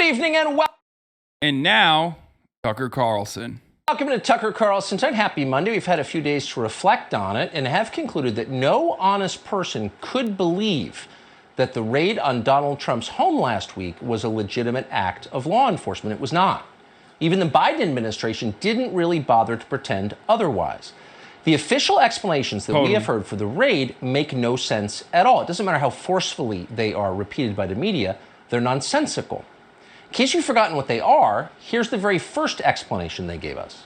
evening and welcome. And now, Tucker Carlson. Welcome to Tucker Carlson. Happy Monday. We've had a few days to reflect on it and have concluded that no honest person could believe that the raid on Donald Trump's home last week was a legitimate act of law enforcement. It was not. Even the Biden administration didn't really bother to pretend otherwise. The official explanations that we have heard for the raid make no sense at all. It doesn't matter how forcefully they are repeated by the media, they're nonsensical. In case you've forgotten what they are, here's the very first explanation they gave us.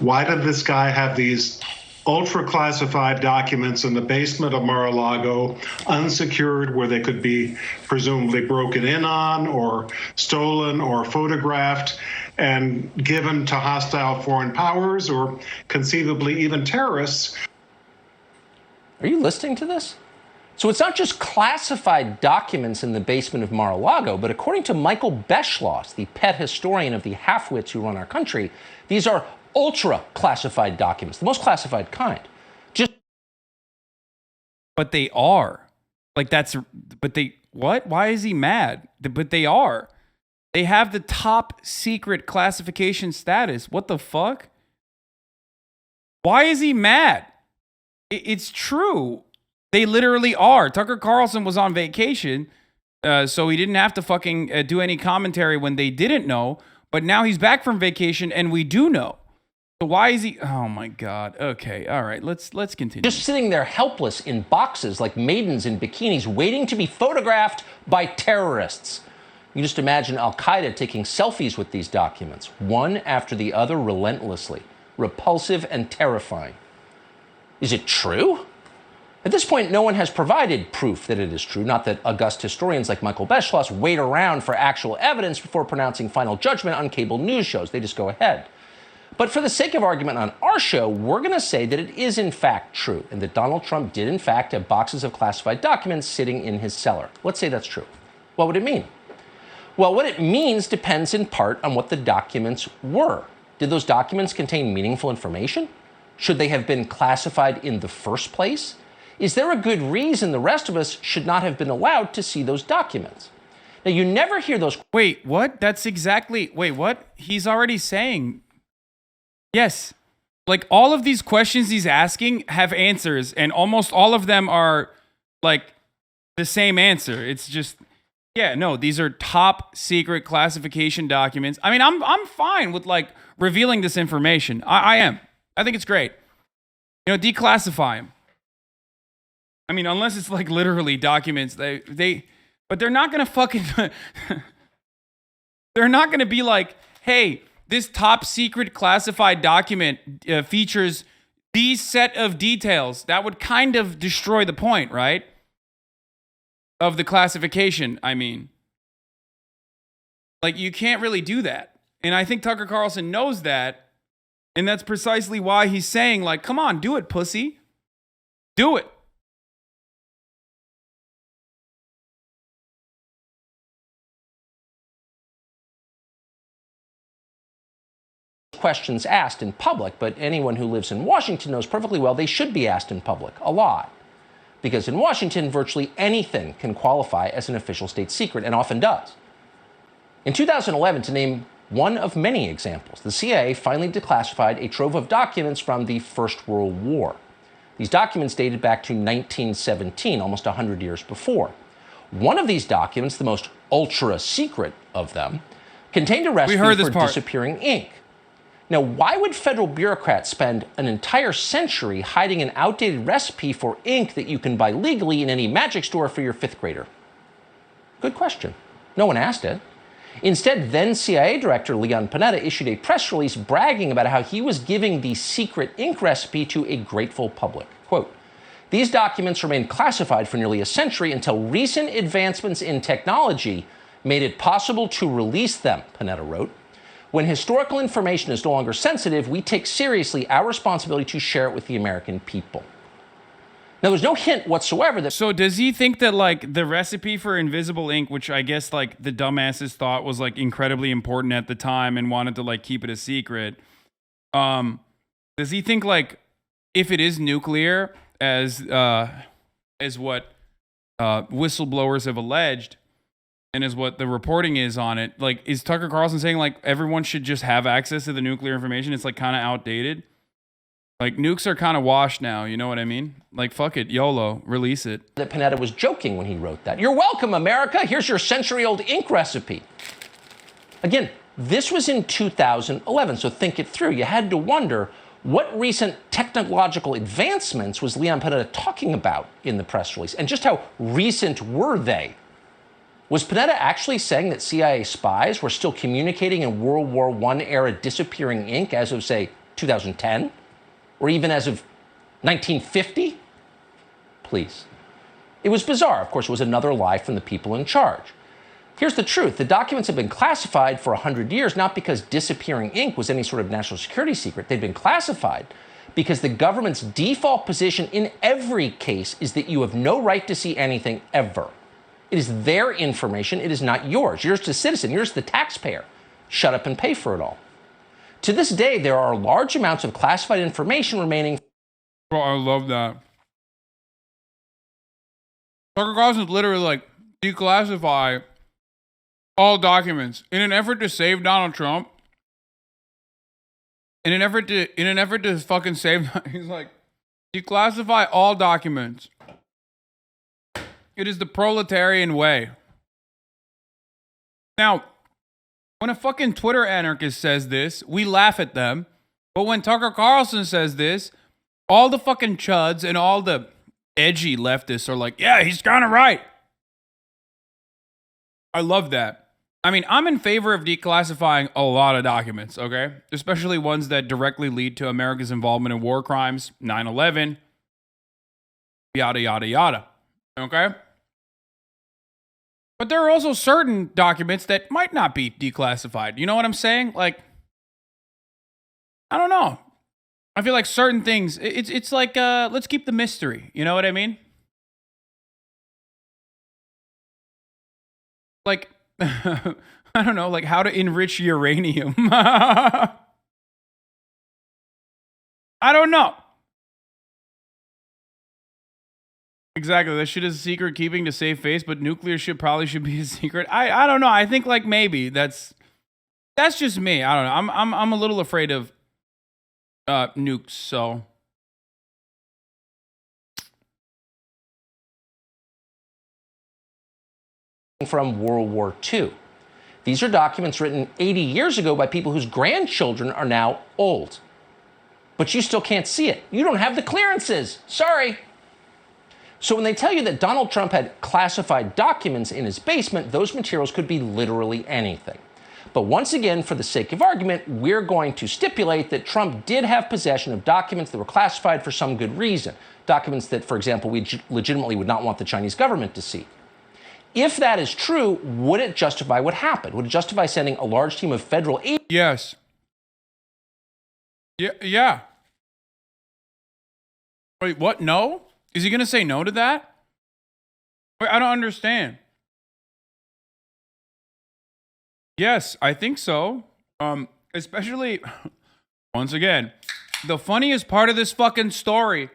Why did this guy have these ultra-classified documents in the basement of Mar-a-Lago, unsecured, where they could be presumably broken in on or stolen or photographed and given to hostile foreign powers or conceivably even terrorists? Are you listening to this? So it's not just classified documents in the basement of Mar-a-Lago, but according to Michael Beschloss, the pet historian of the half-wits who run our country, these are ultra-classified documents, the most classified kind. But they are. What? Why is he mad? But they are. They have the top secret classification status. What the fuck? Why is he mad? It's true. They literally are. Tucker Carlson was on vacation, so he didn't have to fucking do any commentary when they didn't know. But now he's back from vacation, and we do know. So why is he? Oh my God. Okay. All right. Let's continue. Just sitting there helpless in boxes like maidens in bikinis, waiting to be photographed by terrorists. You just imagine Al-Qaeda taking selfies with these documents, one after the other, relentlessly, repulsive and terrifying. Is it true? At this point, no one has provided proof that it is true, not that august historians like Michael Beschloss wait around for actual evidence before pronouncing final judgment on cable news shows. They just go ahead. But for the sake of argument on our show, we're going to say that it is in fact true, and that Donald Trump did in fact have boxes of classified documents sitting in his cellar. Let's say that's true. What would it mean? Well, what it means depends in part on what the documents were. Did those documents contain meaningful information? Should they have been classified in the first place? Is there a good reason the rest of us should not have been allowed to see those documents? Now, you never hear those. Wait, what? Wait, what? He's already saying. Yes. Like, all of these questions he's asking have answers, and almost all of them are, like, the same answer. It's just, yeah, no, these are top secret classification documents. I mean, I'm fine with, like, revealing this information. I am. I think it's great. You know, declassify them. I mean, unless it's like literally documents, but they're not going to fucking, they're not going to be like, hey, this top secret classified document features these set of details. That would kind of destroy the point, right? Of the classification, I mean. Like, you can't really do that. And I think Tucker Carlson knows that. And that's precisely why he's saying, like, come on, do it, pussy. Do it. Questions asked in public, but anyone who lives in Washington knows perfectly well they should be asked in public a lot. Because in Washington, virtually anything can qualify as an official state secret, and often does. In 2011, to name one of many examples, the CIA finally declassified a trove of documents from the First World War. These documents dated back to 1917, almost 100 years before. One of these documents, the most ultra-secret of them, contained a recipe for disappearing ink. Now, why would federal bureaucrats spend an entire century hiding an outdated recipe for ink that you can buy legally in any magic store for your fifth grader? Good question. No one asked it. Instead, then CIA Director Leon Panetta issued a press release bragging about how he was giving the secret ink recipe to a grateful public. Quote, "These documents remained classified for nearly a century until recent advancements in technology made it possible to release them," Panetta wrote. "When historical information is no longer sensitive, we take seriously our responsibility to share it with the American people." Now, there's no hint whatsoever that... So does he think that, like, the recipe for invisible ink, which I guess, like, the dumbasses thought was, like, incredibly important at the time and wanted to, like, keep it a secret, does he think, like, if it is nuclear, as what whistleblowers have alleged, and is what the reporting is on it. Like, is Tucker Carlson saying like everyone should just have access to the nuclear information? It's like kind of outdated. Like, nukes are kind of washed now, you know what I mean? Like, fuck it, YOLO, release it. That Panetta was joking when he wrote that. You're welcome, America. Here's your century-old ink recipe. Again, this was in 2011, so think it through. You had to wonder, what recent technological advancements was Leon Panetta talking about in the press release? And just how recent were they? Was Panetta actually saying that CIA spies were still communicating in World War I era disappearing ink as of, say, 2010? Or even as of 1950? Please. It was bizarre. Of course, it was another lie from the people in charge. Here's the truth. The documents have been classified for 100 years, not because disappearing ink was any sort of national security secret. They've been classified because the government's default position in every case is that you have no right to see anything ever. It is their information. It is not yours. Yours to citizen. Yours to the taxpayer. Shut up and pay for it all. To this day, there are large amounts of classified information remaining. Bro, I love that. Tucker Carlson's literally like, declassify all documents in an effort to save Donald Trump. In an effort to fucking save, he's like, declassify all documents. It is the proletarian way. Now, when a fucking Twitter anarchist says this, we laugh at them. But when Tucker Carlson says this, all the fucking chuds and all the edgy leftists are like, yeah, he's kind of right. I love that. I mean, I'm in favor of declassifying a lot of documents, okay? Especially ones that directly lead to America's involvement in war crimes, 9/11, yada, yada, yada, okay? But there are also certain documents that might not be declassified. You know what I'm saying? Like, I don't know. I feel like certain things, it's like, let's keep the mystery. You know what I mean? Like, I don't know, like how to enrich uranium. I don't know. Exactly. That shit is secret keeping to save face, but nuclear shit probably should be a secret. I don't know. I think like maybe that's just me. I don't know. I'm a little afraid of nukes, so from World War II. These are documents written 80 years ago by people whose grandchildren are now old. But you still can't see it. You don't have the clearances. Sorry. So when they tell you that Donald Trump had classified documents in his basement, those materials could be literally anything. But once again, for the sake of argument, we're going to stipulate that Trump did have possession of documents that were classified for some good reason. Documents that, for example, we legitimately would not want the Chinese government to see. If that is true, would it justify what happened? Would it justify sending a large team of federal agents? yes. Yeah. Wait, what? No? Is he going to say no to that? Wait, I don't understand. Yes, I think so. Especially, once again, the funniest part of this fucking story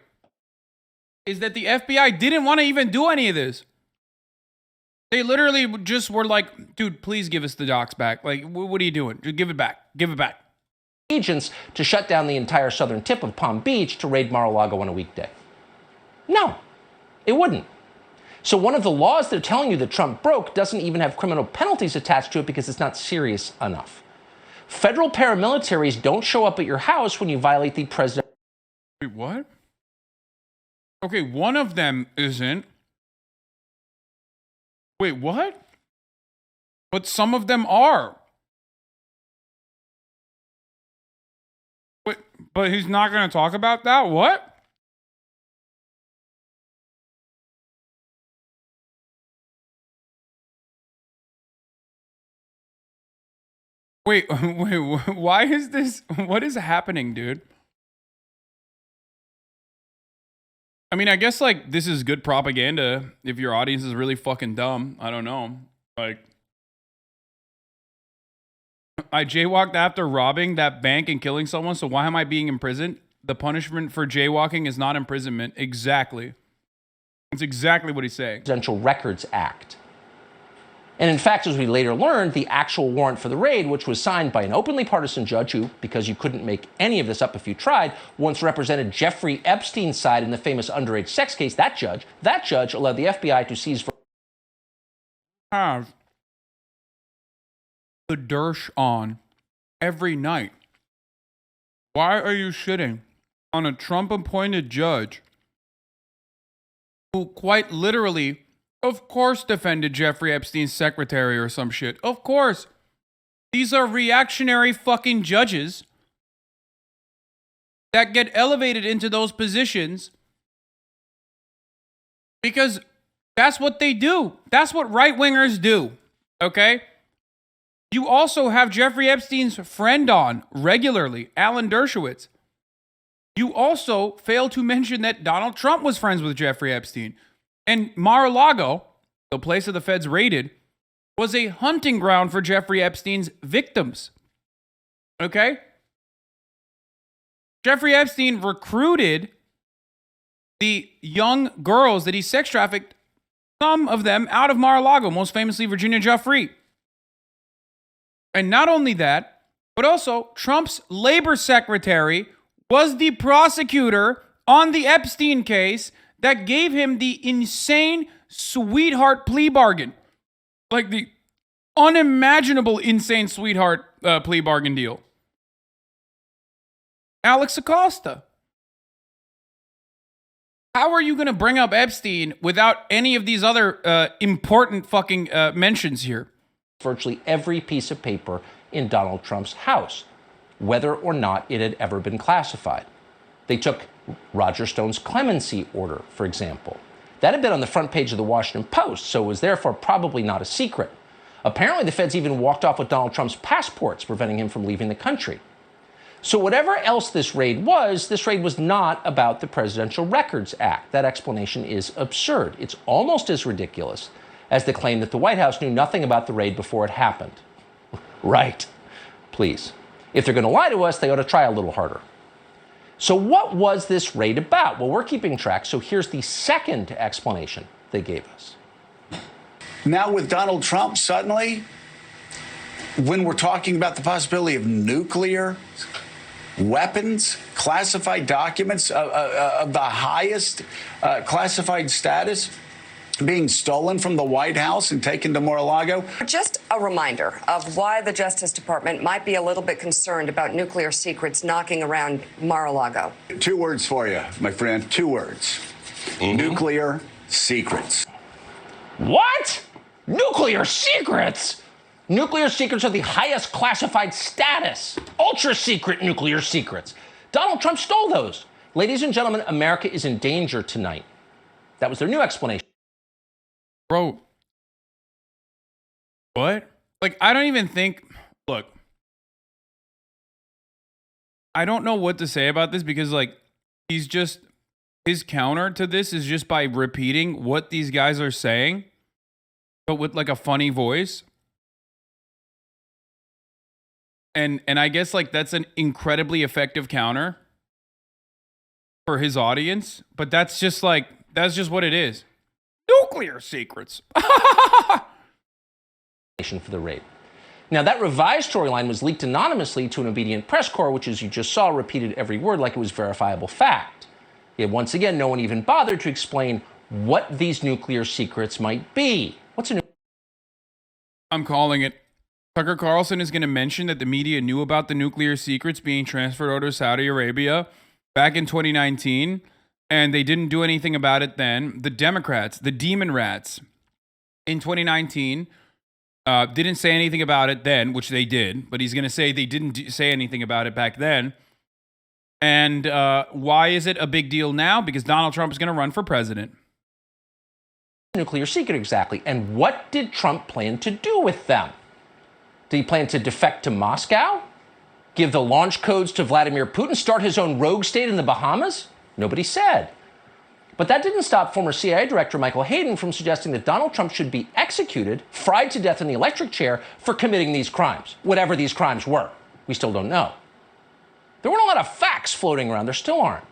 is that the FBI didn't want to even do any of this. They literally just were like, dude, please give us the docs back. Like, what are you doing? Just give it back. Give it back. Agents to shut down the entire southern tip of Palm Beach to raid Mar-a-Lago on a weekday. No, it wouldn't. So one of the laws they're telling you that Trump broke doesn't even have criminal penalties attached to it because it's not serious enough. Federal paramilitaries don't show up at your house when you violate the president. Wait, what? Okay, one of them isn't. Wait, what? But some of them are. Wait, but he's not going to talk about that? What? Wait, why is this? What is happening, dude? I mean, I guess, like, this is good propaganda if your audience is really fucking dumb. I don't know. Like, I jaywalked after robbing that bank and killing someone, so why am I being imprisoned? The punishment for jaywalking is not imprisonment. Exactly. That's exactly what he's saying. Presidential Records Act. And in fact, as we later learned, the actual warrant for the raid, which was signed by an openly partisan judge who, because you couldn't make any of this up if you tried, once represented Jeffrey Epstein's side in the famous underage sex case, that judge allowed the FBI to seize... Have the Dersh on every night. Why are you shitting on a Trump-appointed judge who quite literally, of course, defended Jeffrey Epstein's secretary or some shit? Of course. These are reactionary fucking judges that get elevated into those positions because that's what they do. That's what right-wingers do, okay? You also have Jeffrey Epstein's friend on regularly, Alan Dershowitz. You also fail to mention that Donald Trump was friends with Jeffrey Epstein. And Mar-a-Lago, the place that the feds raided, was a hunting ground for Jeffrey Epstein's victims. Okay? Jeffrey Epstein recruited the young girls that he sex trafficked, some of them out of Mar-a-Lago, most famously Virginia Giuffre. And not only that, but also Trump's labor secretary was the prosecutor on the Epstein case that gave him the insane sweetheart plea bargain. Like the unimaginable insane sweetheart plea bargain deal. Alex Acosta. How are you going to bring up Epstein without any of these other important fucking mentions here? Virtually every piece of paper in Donald Trump's house, whether or not it had ever been classified. They took Roger Stone's clemency order, for example. That had been on the front page of the Washington Post, so it was therefore probably not a secret. Apparently, the feds even walked off with Donald Trump's passports, preventing him from leaving the country. So whatever else this raid was not about the Presidential Records Act. That explanation is absurd. It's almost as ridiculous as the claim that the White House knew nothing about the raid before it happened. Right. Please. If they're going to lie to us, they ought to try a little harder. So what was this raid about? Well, we're keeping track, so here's the second explanation they gave us. Now with Donald Trump, suddenly, when we're talking about the possibility of nuclear weapons, classified documents of the highest classified status being stolen from the White House and taken to Mar-a-Lago. Just a reminder of why the Justice Department might be a little bit concerned about nuclear secrets knocking around Mar-a-Lago. 2 words for you, my friend. 2 words. Nuclear secrets. What? Nuclear secrets? Nuclear secrets are the highest classified status. Ultra secret nuclear secrets. Donald Trump stole those. Ladies and gentlemen, America is in danger tonight. That was their new explanation. Bro, what? Like, I don't even think, look, I don't know what to say about this because, like, his counter to this is just by repeating what these guys are saying, but with, like, a funny voice. And I guess, like, that's an incredibly effective counter for his audience, but that's just, like, that's just what it is. Nuclear secrets. For the raid. Now, that revised storyline was leaked anonymously to an obedient press corps, which, as you just saw, repeated every word like it was verifiable fact. Yet once again, no one even bothered to explain what these nuclear secrets might be. What's a I'm calling it. Tucker Carlson is going to mention that the media knew about the nuclear secrets being transferred over to Saudi Arabia back in 2019, and they didn't do anything about it then. The Democrats, the demon rats, in 2019, didn't say anything about it then, which they did, but he's going to say they didn't say anything about it back then. And why is it a big deal now? Because Donald Trump is going to run for president. Nuclear secret exactly? And what did Trump plan to do with them? Did he plan to defect to Moscow? Give the launch codes to Vladimir Putin? Start his own rogue state in the Bahamas? Nobody said. But that didn't stop former CIA Director Michael Hayden from suggesting that Donald Trump should be executed, fried to death in the electric chair for committing these crimes, whatever these crimes were. We still don't know. There weren't a lot of facts floating around. There still aren't.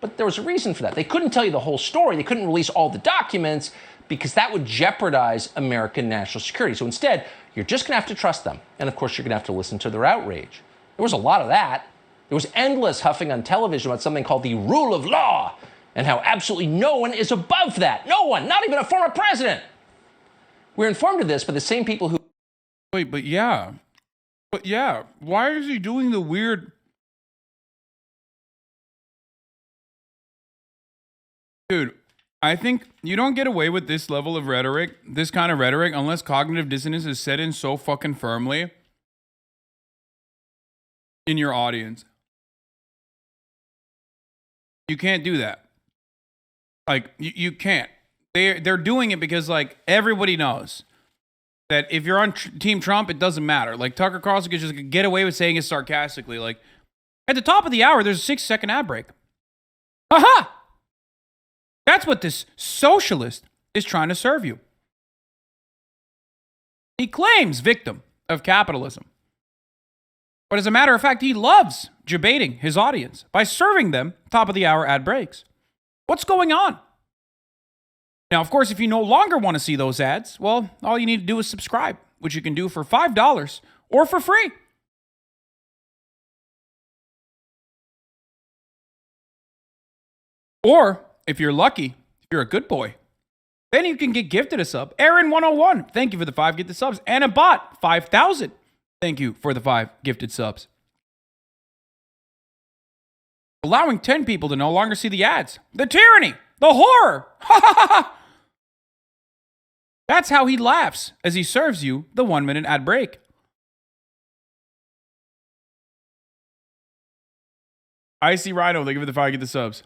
But there was a reason for that. They couldn't tell you the whole story. They couldn't release all the documents because that would jeopardize American national security. So instead, you're just going to have to trust them. And of course, you're going to have to listen to their outrage. There was a lot of that. There was endless huffing on television about something called the rule of law and how absolutely no one is above that. No one, not even a former president. We're informed of this by the same people who... Wait, but yeah, why is he doing the weird... Dude, I think you don't get away with this level of rhetoric, this kind of rhetoric, unless cognitive dissonance is set in so fucking firmly in your audience. You can't do that. Like, you can't. They're doing it because, like, everybody knows that if you're on Team Trump, it doesn't matter. Like, Tucker Carlson could just get away with saying it sarcastically. Like, at the top of the hour, there's a 6-second ad break. Aha! That's what this socialist is trying to serve you. He claims victim of capitalism. But as a matter of fact, he loves debating his audience by serving them top of the hour ad breaks. What's going on? Now, of course, if you no longer want to see those ads, well, all you need to do is subscribe, which you can do for $5 or for free. Or, if you're lucky, if you're a good boy, then you can get gifted a sub. Aaron101, thank you for the 5 gifted subs. And a bot, 5,000. Thank you for the 5 gifted subs. Allowing 10 people to no longer see the ads. The tyranny. The horror. That's how he laughs as he serves you the 1-minute ad break. Icy Rhino, thank you for the 5 gifted subs.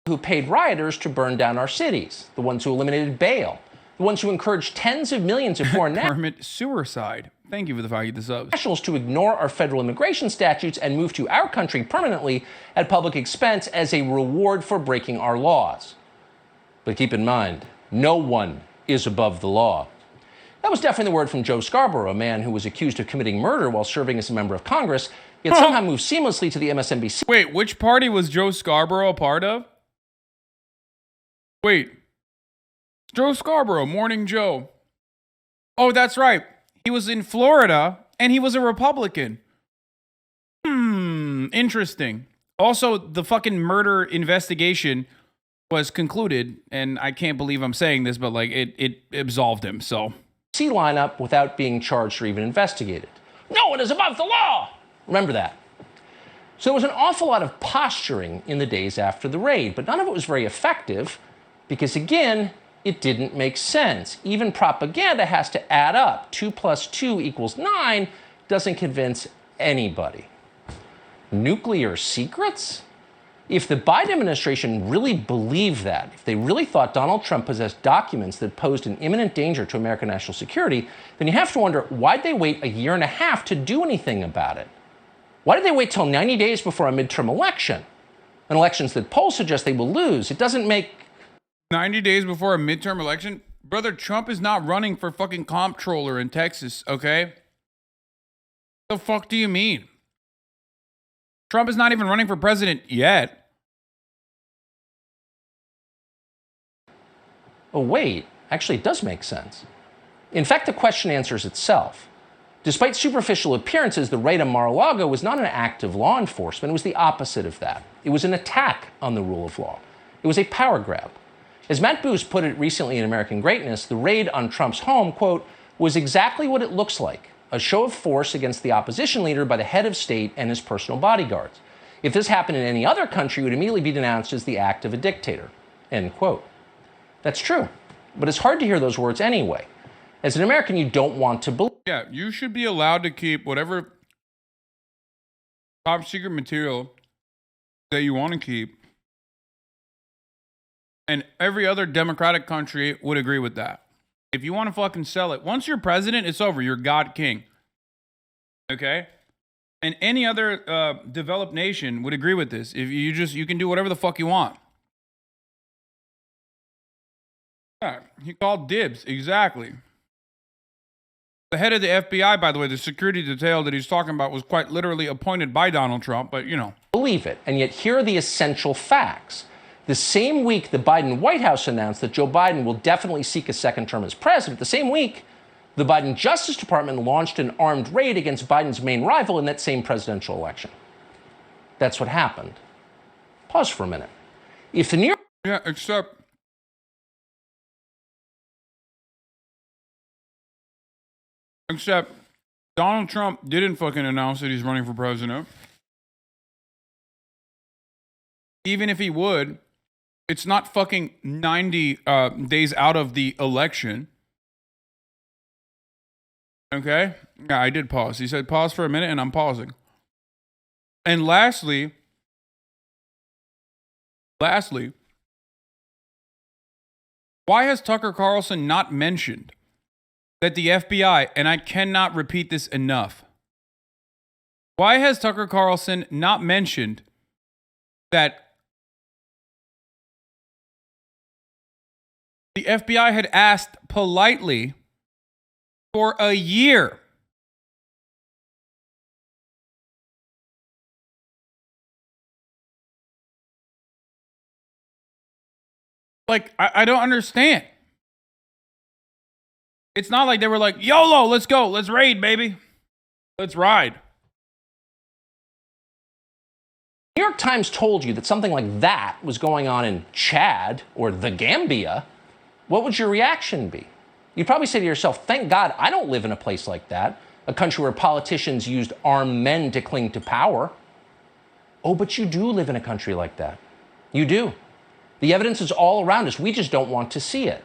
Who paid rioters to burn down our cities, the ones who eliminated bail, the ones who encouraged tens of millions of foreign permit suicide. Thank you for the 5 gifted subs. Nationals to ignore our federal immigration statutes and move to our country permanently at public expense as a reward for breaking our laws. But keep in mind, no one is above the law. That was definitely the word from Joe Scarborough, a man who was accused of committing murder while serving as a member of Congress, yet somehow moved seamlessly to the MSNBC. Wait, which party was Joe Scarborough a part of? Wait. Joe Scarborough, Morning Joe. Oh, that's right. He was in Florida, and he was a Republican. Interesting. Also, the fucking murder investigation was concluded, and I can't believe I'm saying this, but like it absolved him, so. Lineup without being charged or even investigated. No one is above the law! Remember that. So there was an awful lot of posturing in the days after the raid, but none of it was very effective because, again, it didn't make sense. Even propaganda has to add up. 2 + 2 = 9 doesn't convince anybody. Nuclear secrets? If the Biden administration really believed that, if they really thought Donald Trump possessed documents that posed an imminent danger to American national security, then you have to wonder, why'd they wait a year and a half to do anything about it? Why did they wait till 90 days before a midterm election? An elections that polls suggest they will lose. It doesn't make... 90 days before a midterm election? Brother, Trump is not running for fucking comptroller in Texas, okay? The fuck do you mean? Trump is not even running for president yet. Oh, wait. Actually, it does make sense. In fact, the question answers itself. Despite superficial appearances, the raid on Mar-a-Lago was not an act of law enforcement. It was the opposite of that. It was an attack on the rule of law. It was a power grab. As Matt Booth put it recently in American Greatness, the raid on Trump's home, quote, was exactly what it looks like, a show of force against the opposition leader by the head of state and his personal bodyguards. If this happened in any other country, it would immediately be denounced as the act of a dictator, end quote. That's true, but it's hard to hear those words anyway. As an American, you don't want to believe. Yeah, you should be allowed to keep whatever top secret material that you want to keep. And every other democratic country would agree with that. If you want to fucking sell it, once you're president, it's over. You're God King. Okay? And any other developed nation would agree with this. If you can do whatever the fuck you want. Yeah, he called dibs. Exactly. The head of the FBI, by the way, the security detail that he's talking about was quite literally appointed by Donald Trump, but you know. Believe it. And yet here are the essential facts. The same week the Biden White House announced that Joe Biden will definitely seek a second term as president, the same week, the Biden Justice Department launched an armed raid against Biden's main rival in that same presidential election. That's what happened. Pause for a minute. If the New York... Yeah, except Donald Trump didn't fucking announce that he's running for president. Even if he would, it's not fucking 90 days out of the election. Okay? Yeah, I did pause. He said pause for a minute, and I'm pausing. And lastly, why has Tucker Carlson not mentioned that the FBI, and I cannot repeat this enough, why has Tucker Carlson not mentioned that the FBI had asked politely for a year I don't understand. It's not like they were like, YOLO, let's go, let's raid, baby. Let's ride. New York Times told you that something like that was going on in Chad or the Gambia, what would your reaction be? You'd probably say to yourself, thank God I don't live in a place like that, a country where politicians used armed men to cling to power. Oh, but you do live in a country like that. You do. The evidence is all around us. We just don't want to see it.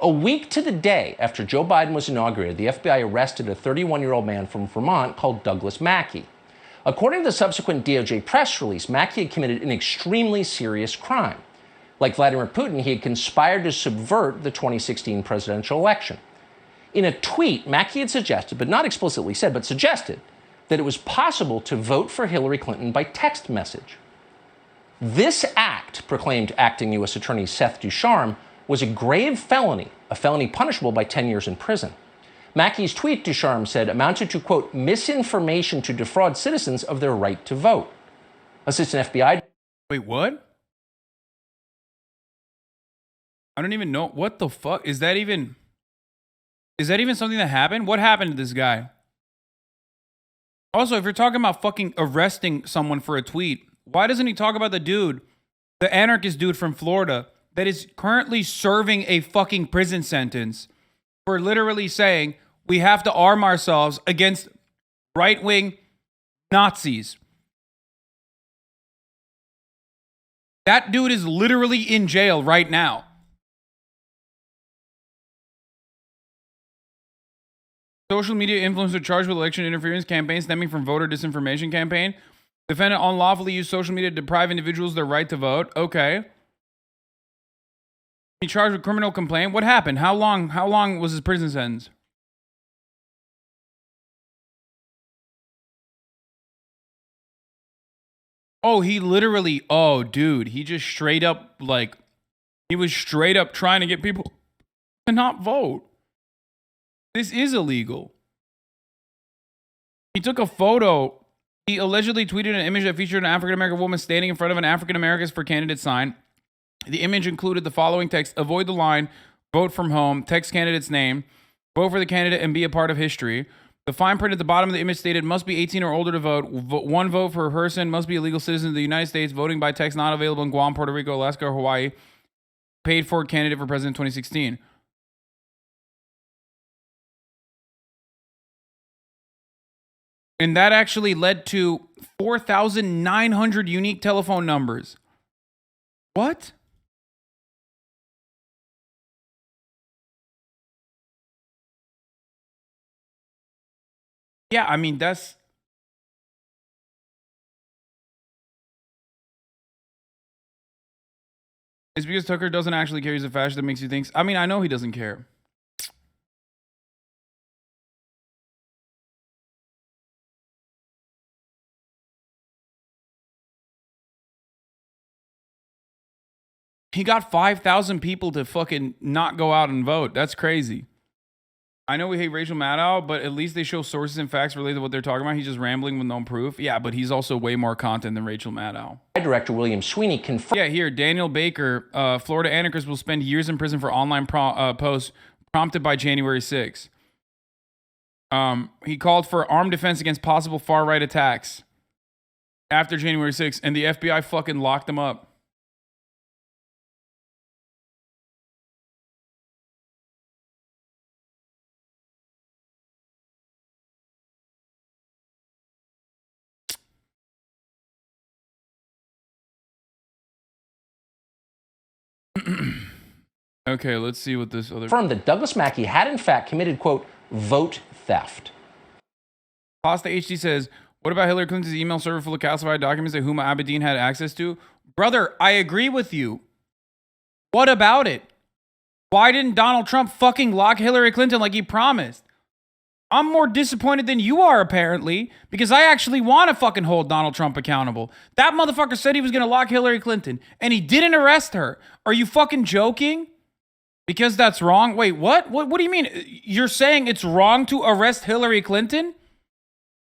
A week to the day after Joe Biden was inaugurated, the FBI arrested a 31-year-old man from Vermont called Douglas Mackey. According to the subsequent DOJ press release, Mackey had committed an extremely serious crime. Like Vladimir Putin, he had conspired to subvert the 2016 presidential election. In a tweet, Mackey had suggested, but not explicitly said, but suggested, that it was possible to vote for Hillary Clinton by text message. This act, proclaimed acting U.S. Attorney Seth Ducharme, was a grave felony, a felony punishable by 10 years in prison. Mackey's tweet, Ducharme said, amounted to, quote, misinformation to defraud citizens of their right to vote. Assistant FBI... Wait, what? I don't even know. What the fuck? Is that even something that happened? What happened to this guy? Also, if you're talking about fucking arresting someone for a tweet, why doesn't he talk about the dude, the anarchist dude from Florida, that is currently serving a fucking prison sentence for literally saying we have to arm ourselves against right-wing Nazis? That dude is literally in jail right now. Social media influencer charged with election interference campaign stemming from voter disinformation campaign. Defendant unlawfully used social media to deprive individuals their right to vote. Okay. He charged with criminal complaint. What happened? How long was his prison sentence? Oh, dude, he just straight up, he was straight up trying to get people to not vote. This is illegal. He took a photo. He allegedly tweeted an image that featured an African-American woman standing in front of an African Americans for Candidate sign. The image included the following text: avoid the line, vote from home, text candidate's name, vote for the candidate and be a part of history. The fine print at the bottom of the image stated, must be 18 or older to vote. One vote per person, must be a legal citizen of the United States, voting by text not available in Guam, Puerto Rico, Alaska, or Hawaii. Paid for candidate for president 2016. And that actually led to 4,900 unique telephone numbers. What? Yeah, I mean, that's... It's because Tucker doesn't actually care. He's a fascist that makes you think... I mean, I know he doesn't care. He got 5,000 people to fucking not go out and vote. That's crazy. I know we hate Rachel Maddow, but at least they show sources and facts related to what they're talking about. He's just rambling with no proof. Yeah, but he's also way more content than Rachel Maddow. Director William Sweeney confirmed. Yeah, here, Daniel Baker, Florida anarchists will spend years in prison for online posts prompted by January 6th. He called for armed defense against possible far-right attacks after January 6th, and the FBI fucking locked him up. Okay, let's see what this other... Confirmed that Douglas Mackey had in fact committed, quote, vote theft. Pasta HD says, what about Hillary Clinton's email server full of classified documents that Huma Abedin had access to? Brother, I agree with you. What about it? Why didn't Donald Trump fucking lock Hillary Clinton like he promised? I'm more disappointed than you are, apparently, because I actually want to fucking hold Donald Trump accountable. That motherfucker said he was going to lock Hillary Clinton, and he didn't arrest her. Are you fucking joking? Because that's wrong? Wait, what? What do you mean? You're saying it's wrong to arrest Hillary Clinton?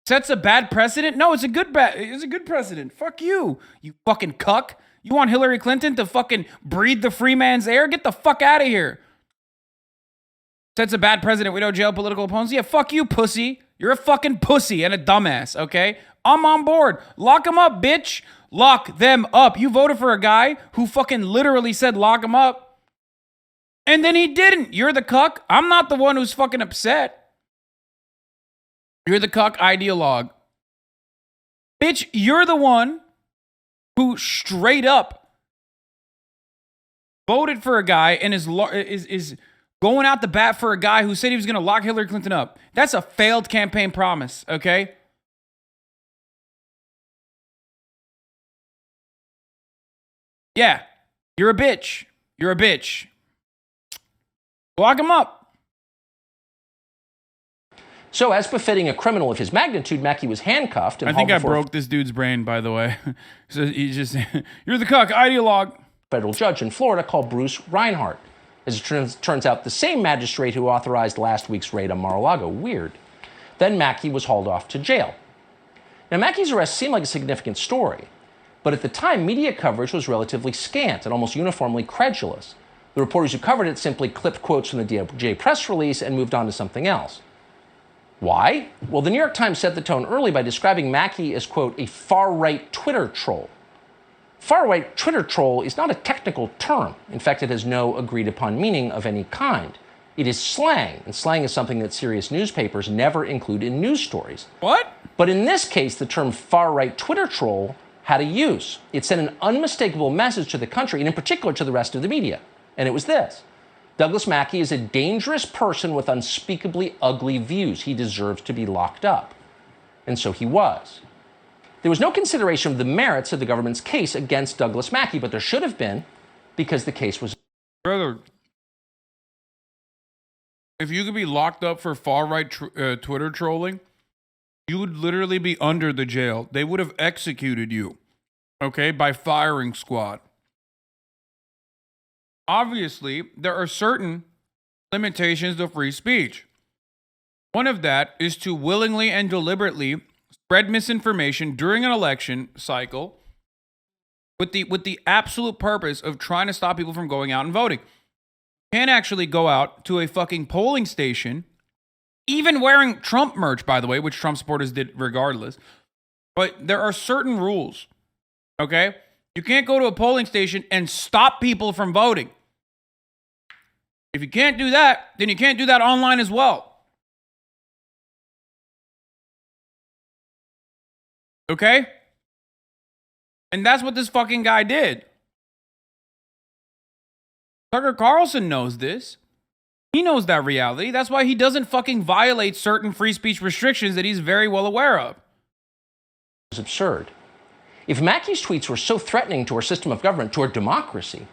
Sets a bad precedent? No, it's a good precedent. Fuck you, you fucking cuck. You want Hillary Clinton to fucking breathe the free man's air? Get the fuck out of here. Sets a bad precedent. We don't jail political opponents. Yeah, fuck you, pussy. You're a fucking pussy and a dumbass, okay? I'm on board. Lock them up, bitch. Lock them up. You voted for a guy who fucking literally said lock him up. And then he didn't. You're the cuck. I'm not the one who's fucking upset. You're the cuck ideologue. Bitch, you're the one who straight up voted for a guy and is going out the bat for a guy who said he was going to lock Hillary Clinton up. That's a failed campaign promise, okay? Yeah, you're a bitch. You're a bitch. Lock him up. So, as befitting a criminal of his magnitude, Mackey was handcuffed. And I think I broke this dude's brain, by the way. So he just, you're the cuck ideologue. Federal judge in Florida called Bruce Reinhardt. As it turns out, the same magistrate who authorized last week's raid on Mar-a-Lago. Weird. Then Mackey was hauled off to jail. Now, Mackey's arrest seemed like a significant story, but at the time, media coverage was relatively scant and almost uniformly credulous. The reporters who covered it simply clipped quotes from the DOJ press release and moved on to something else. Why? Well, the New York Times set the tone early by describing Mackey as, quote, a far-right Twitter troll. Far-right Twitter troll is not a technical term. In fact, it has no agreed-upon meaning of any kind. It is slang, and slang is something that serious newspapers never include in news stories. What? But in this case, the term far-right Twitter troll had a use. It sent an unmistakable message to the country, and in particular to the rest of the media. And it was this: Douglas Mackey is a dangerous person with unspeakably ugly views. He deserves to be locked up. And so he was. There was no consideration of the merits of the government's case against Douglas Mackey, but there should have been, because the case was... Brother, if you could be locked up for far-right Twitter trolling, you would literally be under the jail. They would have executed you, okay, by firing squad. Obviously, there are certain limitations to free speech. One of that is to willingly and deliberately spread misinformation during an election cycle with the absolute purpose of trying to stop people from going out and voting. You can't actually go out to a fucking polling station, even wearing Trump merch, by the way, which Trump supporters did regardless. But there are certain rules, okay? You can't go to a polling station and stop people from voting. If you can't do that, then you can't do that online as well. Okay? And that's what this fucking guy did. Tucker Carlson knows this. He knows that reality. That's why he doesn't fucking violate certain free speech restrictions that he's very well aware of. It's absurd. If Mackey's tweets were so threatening to our system of government, to our democracy,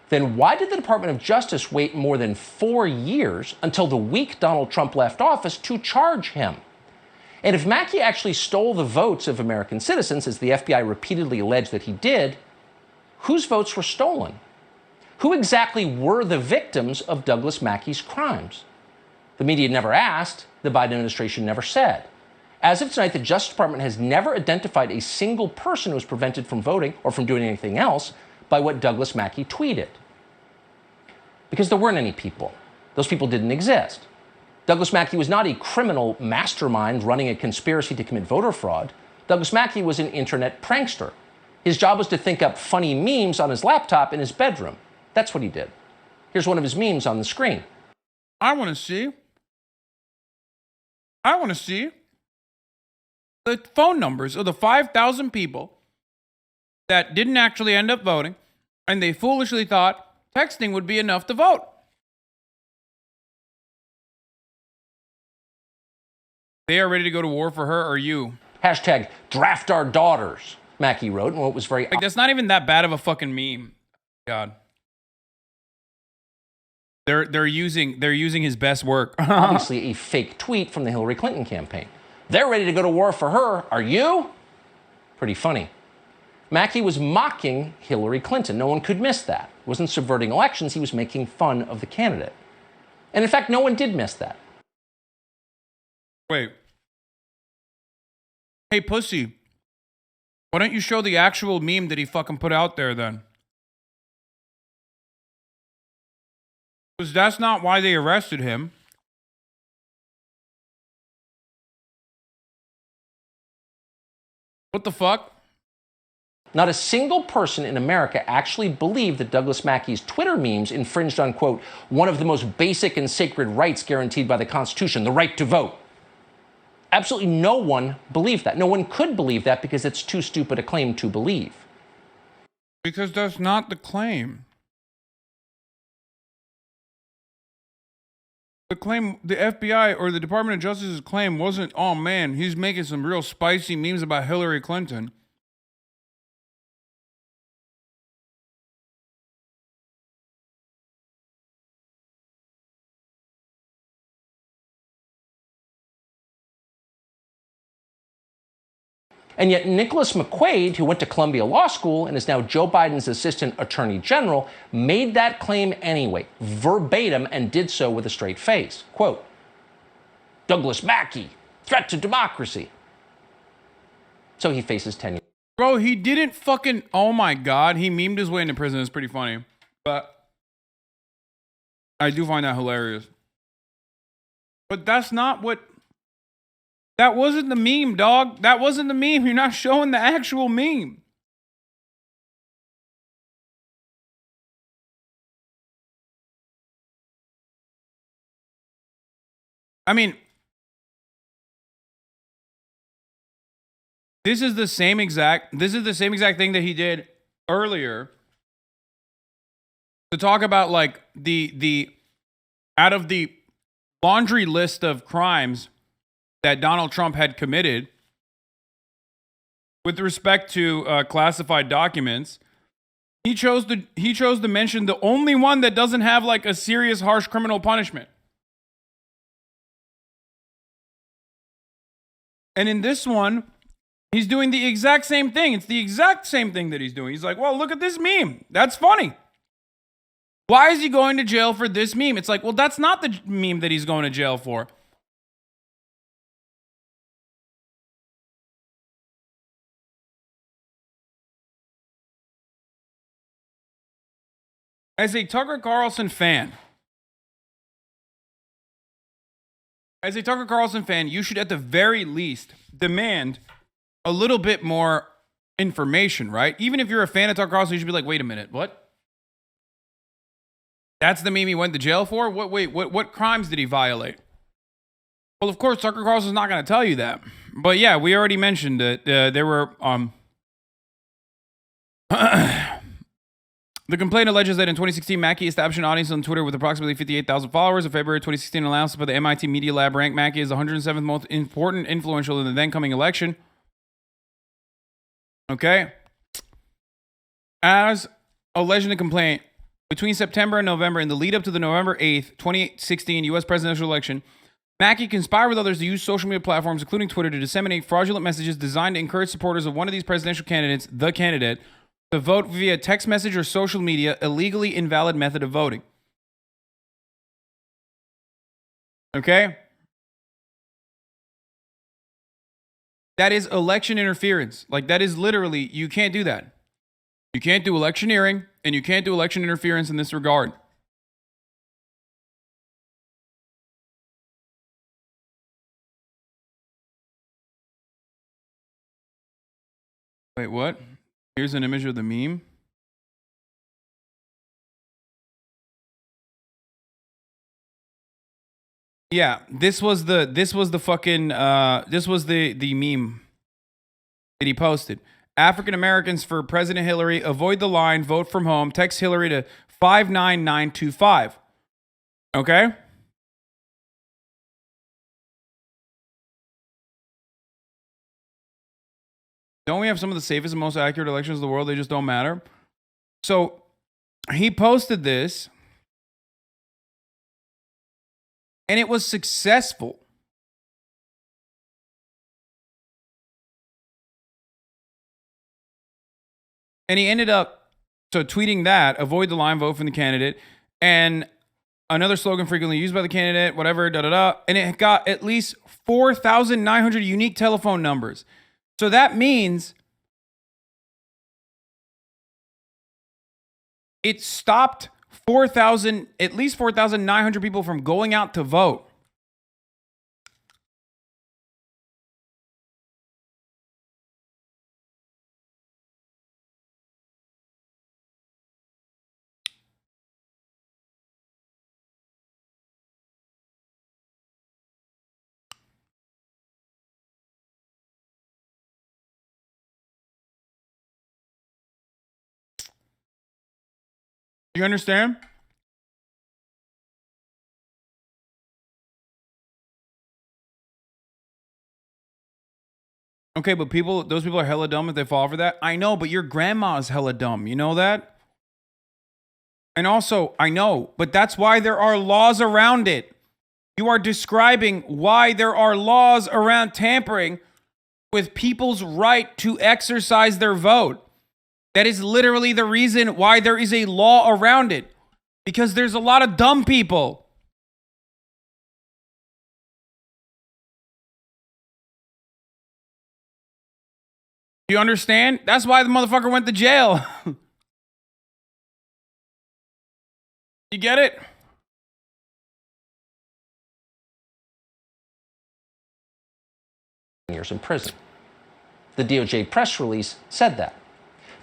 then why did the Department of Justice wait more than 4 years until the week Donald Trump left office to charge him? And if Mackey actually stole the votes of American citizens, as the FBI repeatedly alleged that he did, whose votes were stolen? Who exactly were the victims of Douglas Mackey's crimes? The media never asked, the Biden administration never said. As of tonight, the Justice Department has never identified a single person who was prevented from voting or from doing anything else by what Douglas Mackey tweeted. Because there weren't any people. Those people didn't exist. Douglas Mackey was not a criminal mastermind running a conspiracy to commit voter fraud. Douglas Mackey was an internet prankster. His job was to think up funny memes on his laptop in his bedroom. That's what he did. Here's one of his memes on the screen. I want to see the phone numbers of the 5,000 people that didn't actually end up voting, and they foolishly thought texting would be enough to vote. They are ready to go to war for her or you. Hashtag draft our daughters, Mackey wrote, and what was very... Like, that's not even that bad of a fucking meme. God. They're using his best work. obviously a fake tweet from the Hillary Clinton campaign. They're ready to go to war for her. Are you? Pretty funny. Mackey was mocking Hillary Clinton. No one could miss that. He wasn't subverting elections. He was making fun of the candidate. And in fact, no one did miss that. Wait. Hey, pussy. Why don't you show the actual meme that he fucking put out there then? Because that's not why they arrested him. What the fuck? Not a single person in America actually believed that Douglas Mackey's Twitter memes infringed on, quote, one of the most basic and sacred rights guaranteed by the Constitution, the right to vote. Absolutely no one believed that. No one could believe that because it's too stupid a claim to believe. Because that's not the claim. The claim, the FBI or the Department of Justice's claim wasn't, oh man, he's making some real spicy memes about Hillary Clinton. And yet Nicholas McQuaid, who went to Columbia Law School and is now Joe Biden's assistant attorney general, made that claim anyway, verbatim, and did so with a straight face. Quote, Douglas Mackey, threat to democracy. So he faces 10 years. Bro, he didn't fucking, oh my God, he memed his way into prison. It's pretty funny. But I do find that hilarious. But that's not what... That wasn't the meme, dog. That wasn't the meme. You're not showing the actual meme. I mean, this is the same exact thing that he did earlier to talk about like the out of the laundry list of crimes that Donald Trump had committed with respect to classified documents. He chose to mention the only one that doesn't have like a serious, harsh criminal punishment. And in this one, he's doing the exact same thing. It's the exact same thing that he's doing. He's like, well, look at this meme. That's funny. Why is he going to jail for this meme? It's like, well, that's not the meme that he's going to jail for. As a Tucker Carlson fan, you should at the very least demand a little bit more information, right? Even if you're a fan of Tucker Carlson, you should be like, wait a minute, what? That's the meme he went to jail for? What crimes did he violate? Well, of course, Tucker Carlson's not going to tell you that. But yeah, we already mentioned that there were... The complaint alleges that in 2016, Mackey established an audience on Twitter with approximately 58,000 followers. In February 2016, an analysis by the MIT Media Lab ranked Mackey as the 107th most important influential in the then coming election. Okay. As alleged in the complaint, between September and November, in the lead up to the November 8th, 2016 U.S. presidential election, Mackey conspired with others to use social media platforms, including Twitter, to disseminate fraudulent messages designed to encourage supporters of one of these presidential candidates, the candidate, to vote via text message or social media, a legally invalid method of voting. Okay? That is election interference. Like, that is literally, you can't do that. You can't do electioneering, and you can't do election interference in this regard. Wait, what? Here's an image of the meme. Yeah, this was the meme that he posted. African Americans for President Hillary, avoid the line, vote from home, text Hillary to 59925. Okay? Don't we have some of the safest and most accurate elections in the world? They just don't matter. So he posted this, and it was successful. And he ended up tweeting that, avoid the line, vote for the candidate, and another slogan frequently used by the candidate, whatever, and it got at least 4,900 unique telephone numbers. So that means it stopped at least 4,900 people from going out to vote. You understand? Okay, but those people are hella dumb if they fall for that. I know, but your grandma is hella dumb. You know that? And also, I know, but that's why there are laws around it. You are describing why there are laws around tampering with people's right to exercise their vote. That is literally the reason why there is a law around it. Because there's a lot of dumb people. Do you understand? That's why the motherfucker went to jail. You get it? Years in prison. The DOJ press release said that.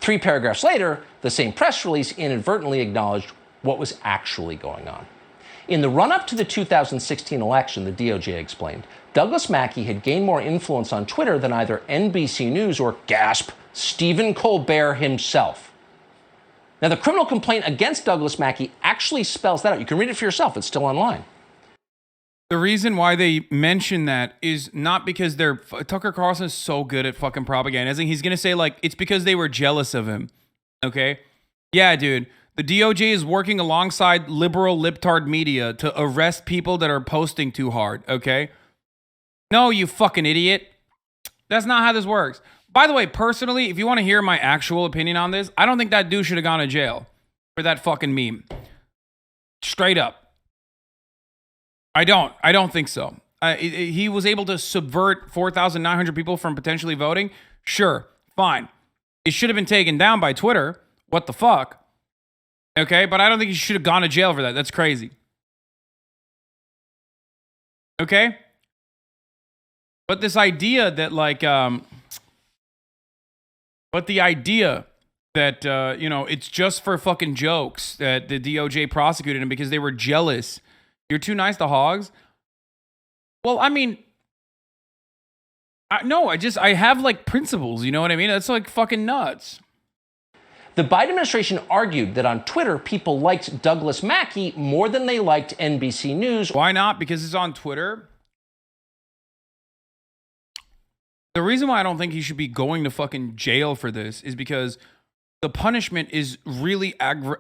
3 paragraphs later, the same press release inadvertently acknowledged what was actually going on. In the run-up to the 2016 election, the DOJ explained, Douglas Mackey had gained more influence on Twitter than either NBC News or, gasp, Stephen Colbert himself. Now, the criminal complaint against Douglas Mackey actually spells that out. You can read it for yourself. It's still online. The reason why they mention that is not because Tucker Carlson is so good at fucking propagandizing. He's going to say, like, it's because they were jealous of him. Okay? Yeah, dude. The DOJ is working alongside liberal libtard media to arrest people that are posting too hard. Okay? No, you fucking idiot. That's not how this works. By the way, personally, if you want to hear my actual opinion on this, I don't think that dude should have gone to jail for that fucking meme. Straight up. I don't think so. He was able to subvert 4,900 people from potentially voting. Sure, fine. It should have been taken down by Twitter. What the fuck? Okay, but I don't think he should have gone to jail for that. That's crazy. Okay? But this idea that, like, it's just for fucking jokes that the DOJ prosecuted him because they were jealous. You're too nice to hogs? Well, I mean, I have, like, principles, you know what I mean? That's, like, fucking nuts. The Biden administration argued that on Twitter, people liked Douglas Mackey more than they liked NBC News. Why not? Because it's on Twitter? The reason why I don't think he should be going to fucking jail for this is because the punishment is really aggro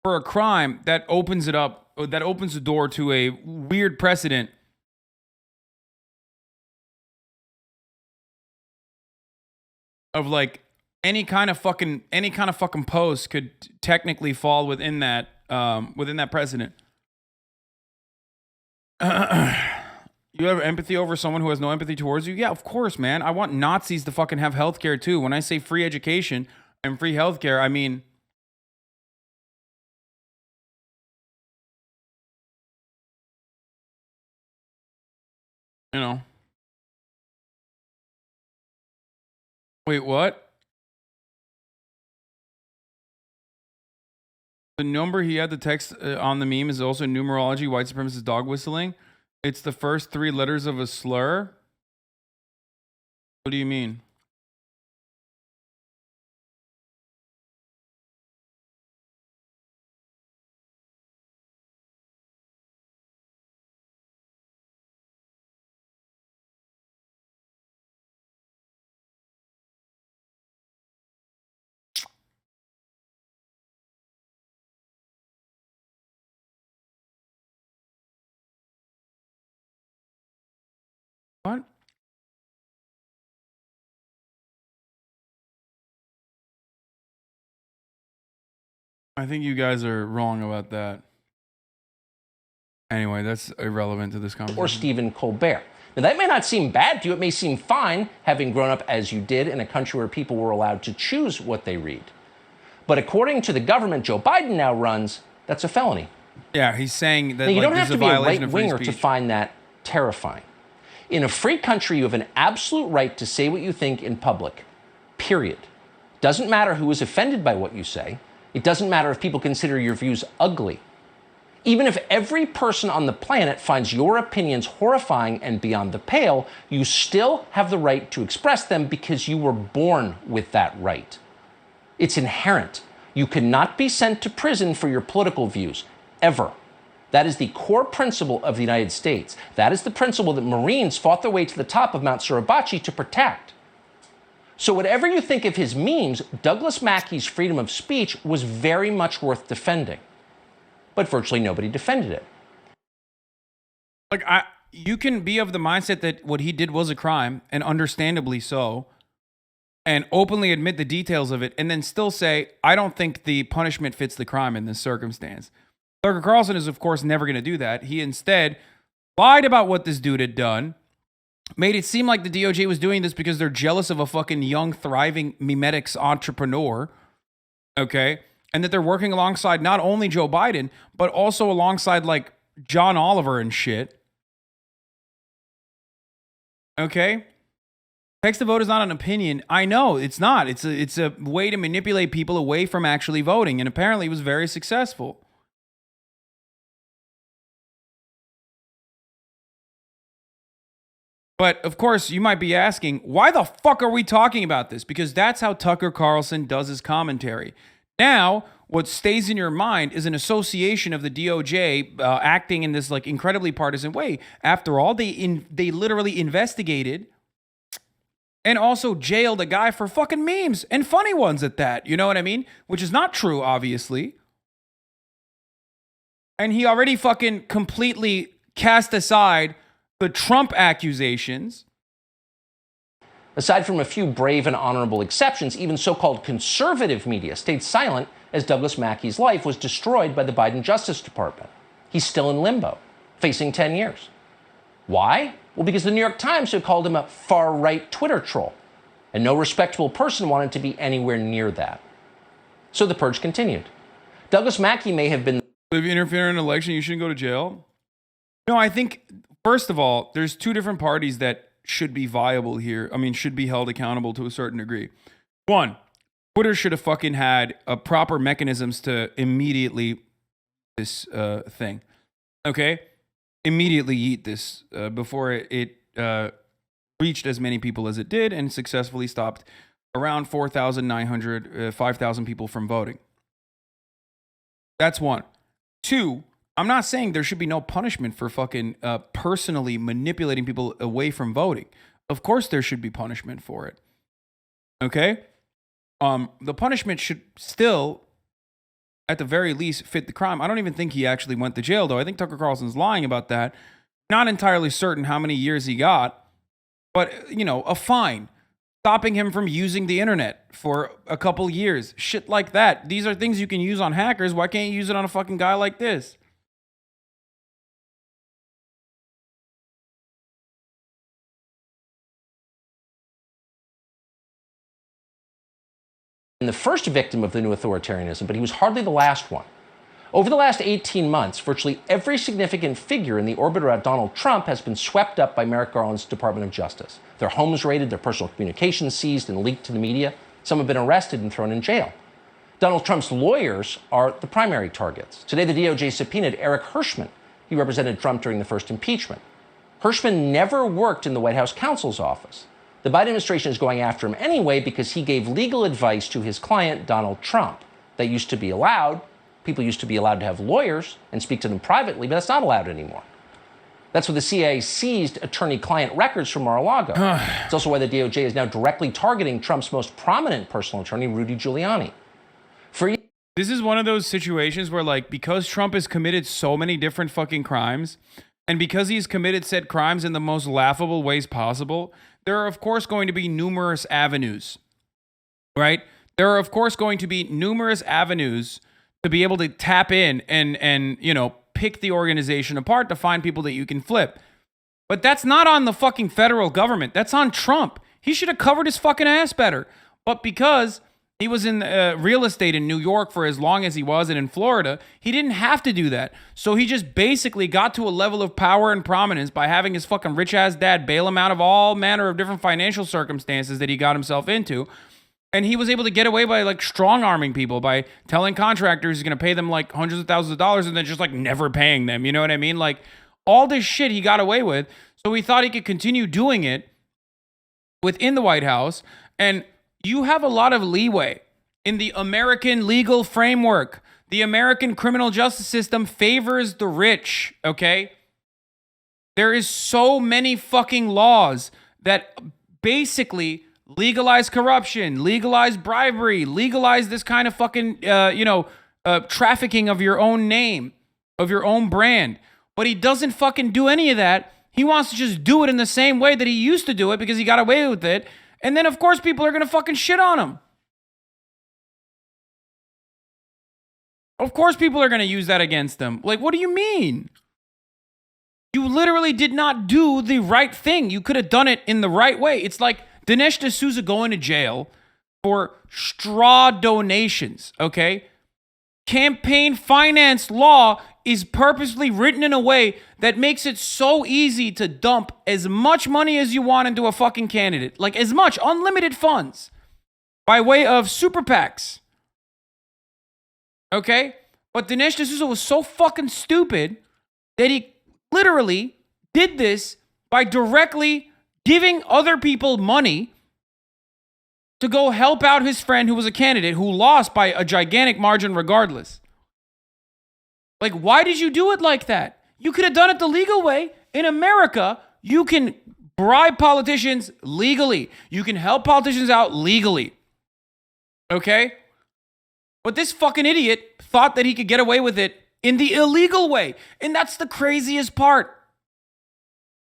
for a crime that opens the door to a weird precedent of, like, any kind of fucking post could technically fall within that precedent. You have empathy over someone who has no empathy towards you? Yeah, of course, man. I want Nazis to fucking have healthcare too. When I say free education and free healthcare, I mean, you know. Wait, what? The number he had the text on the meme is also numerology, white supremacist dog whistling. It's the first 3 letters of a slur. What do you mean? What? I think you guys are wrong about that. Anyway, that's irrelevant to this conversation. Or Stephen Colbert. Now, that may not seem bad to you. It may seem fine, having grown up as you did in a country where people were allowed to choose what they read. But according to the government Joe Biden now runs, that's a felony. Yeah, he's saying that now, you like, don't have this to is be a a violation of free right-winger to speech. find that terrifying. In a free country, you have an absolute right to say what you think in public, period. Doesn't matter who is offended by what you say. It doesn't matter if people consider your views ugly. Even if every person on the planet finds your opinions horrifying and beyond the pale, you still have the right to express them because you were born with that right. It's inherent. You cannot be sent to prison for your political views, ever. That is the core principle of the United States. That is the principle that Marines fought their way to the top of Mount Suribachi to protect. So whatever you think of his memes, Douglas Mackey's freedom of speech was very much worth defending. But virtually nobody defended it. Like, you can be of the mindset that what he did was a crime, and understandably so, and openly admit the details of it, and then still say, I don't think the punishment fits the crime in this circumstance. Tucker Carlson is, of course, never going to do that. He instead lied about what this dude had done, made it seem like the DOJ was doing this because they're jealous of a fucking young, thriving memetics entrepreneur, okay? And that they're working alongside not only Joe Biden, but also alongside, like, John Oliver and shit. Okay? Text to vote is not an opinion. I know, it's not. It's a way to manipulate people away from actually voting, and apparently it was very successful. But, of course, you might be asking, why the fuck are we talking about this? Because that's how Tucker Carlson does his commentary. Now, what stays in your mind is an association of the DOJ acting in this like incredibly partisan way. After all, they literally investigated and also jailed a guy for fucking memes, and funny ones at that. You know what I mean? Which is not true, obviously. And he already fucking completely cast aside the Trump accusations. Aside from a few brave and honorable exceptions, even so-called conservative media stayed silent as Douglas Mackey's life was destroyed by the Biden Justice Department. He's still in limbo, facing 10 years. Why? Well, because the New York Times had called him a far-right Twitter troll, and no respectable person wanted to be anywhere near that. So the purge continued. Douglas Mackey may have been... If you interfere in an election, you shouldn't go to jail? No, I think, first of all, there's two different parties that should be viable here. I mean, should be held accountable to a certain degree. One, Twitter should have fucking had proper mechanisms to immediately this thing. Okay? Immediately eat this before it reached as many people as it did and successfully stopped around 4,900, 5,000 people from voting. That's one. Two, I'm not saying there should be no punishment for fucking personally manipulating people away from voting. Of course there should be punishment for it. Okay? The punishment should still, at the very least, fit the crime. I don't even think he actually went to jail, though. I think Tucker Carlson's lying about that. Not entirely certain how many years he got, but, you know, a fine. Stopping him from using the internet for a couple years. Shit like that. These are things you can use on hackers. Why can't you use it on a fucking guy like this? the first victim of the new authoritarianism, but he was hardly the last one. Over the last 18 months, virtually every significant figure in the orbit around Donald Trump has been swept up by Merrick Garland's Department of Justice. Their homes raided, their personal communications seized and leaked to the media. Some have been arrested and thrown in jail. Donald Trump's lawyers are the primary targets. Today, the DOJ subpoenaed Eric Hirschman. He represented Trump during the first impeachment. Hirschman never worked in the White House counsel's office. The Biden administration is going after him anyway because he gave legal advice to his client, Donald Trump. That used to be allowed. People used to be allowed to have lawyers and speak to them privately, but that's not allowed anymore. That's why the CIA seized attorney-client records from Mar-a-Lago. It's also why the DOJ is now directly targeting Trump's most prominent personal attorney, Rudy Giuliani. This is one of those situations where, like, because Trump has committed so many different fucking crimes, and because he's committed said crimes in the most laughable ways possible, there are, of course, going to be numerous avenues, right? There are, of course, going to be numerous avenues to be able to tap in and you know, pick the organization apart to find people that you can flip. But that's not on the fucking federal government. That's on Trump. He should have covered his fucking ass better. But because he was in real estate in New York for as long as he was and in Florida, he didn't have to do that. So he just basically got to a level of power and prominence by having his fucking rich-ass dad bail him out of all manner of different financial circumstances that he got himself into. And he was able to get away by, like, strong-arming people, by telling contractors he's going to pay them, like, hundreds of thousands of dollars and then just, like, never paying them. You know what I mean? Like, all this shit he got away with. So he thought he could continue doing it within the White House. And you have a lot of leeway in the American legal framework. The American criminal justice system favors the rich, okay? There is so many fucking laws that basically legalize corruption, legalize bribery, legalize this kind of fucking, trafficking of your own name, of your own brand. But he doesn't fucking do any of that. He wants to just do it in the same way that he used to do it because he got away with it. And then, of course, people are going to fucking shit on him. Of course, people are going to use that against him. Like, what do you mean? You literally did not do the right thing. You could have done it in the right way. It's like Dinesh D'Souza going to jail for straw donations, okay? Campaign finance law is purposely written in a way that makes it so easy to dump as much money as you want into a fucking candidate. Like, as much, unlimited funds, by way of super PACs. Okay? But Dinesh D'Souza was so fucking stupid that he literally did this by directly giving other people money to go help out his friend who was a candidate who lost by a gigantic margin regardless. Like, why did you do it like that? You could have done it the legal way. In America, you can bribe politicians legally. You can help politicians out legally. Okay? But this fucking idiot thought that he could get away with it in the illegal way. And that's the craziest part.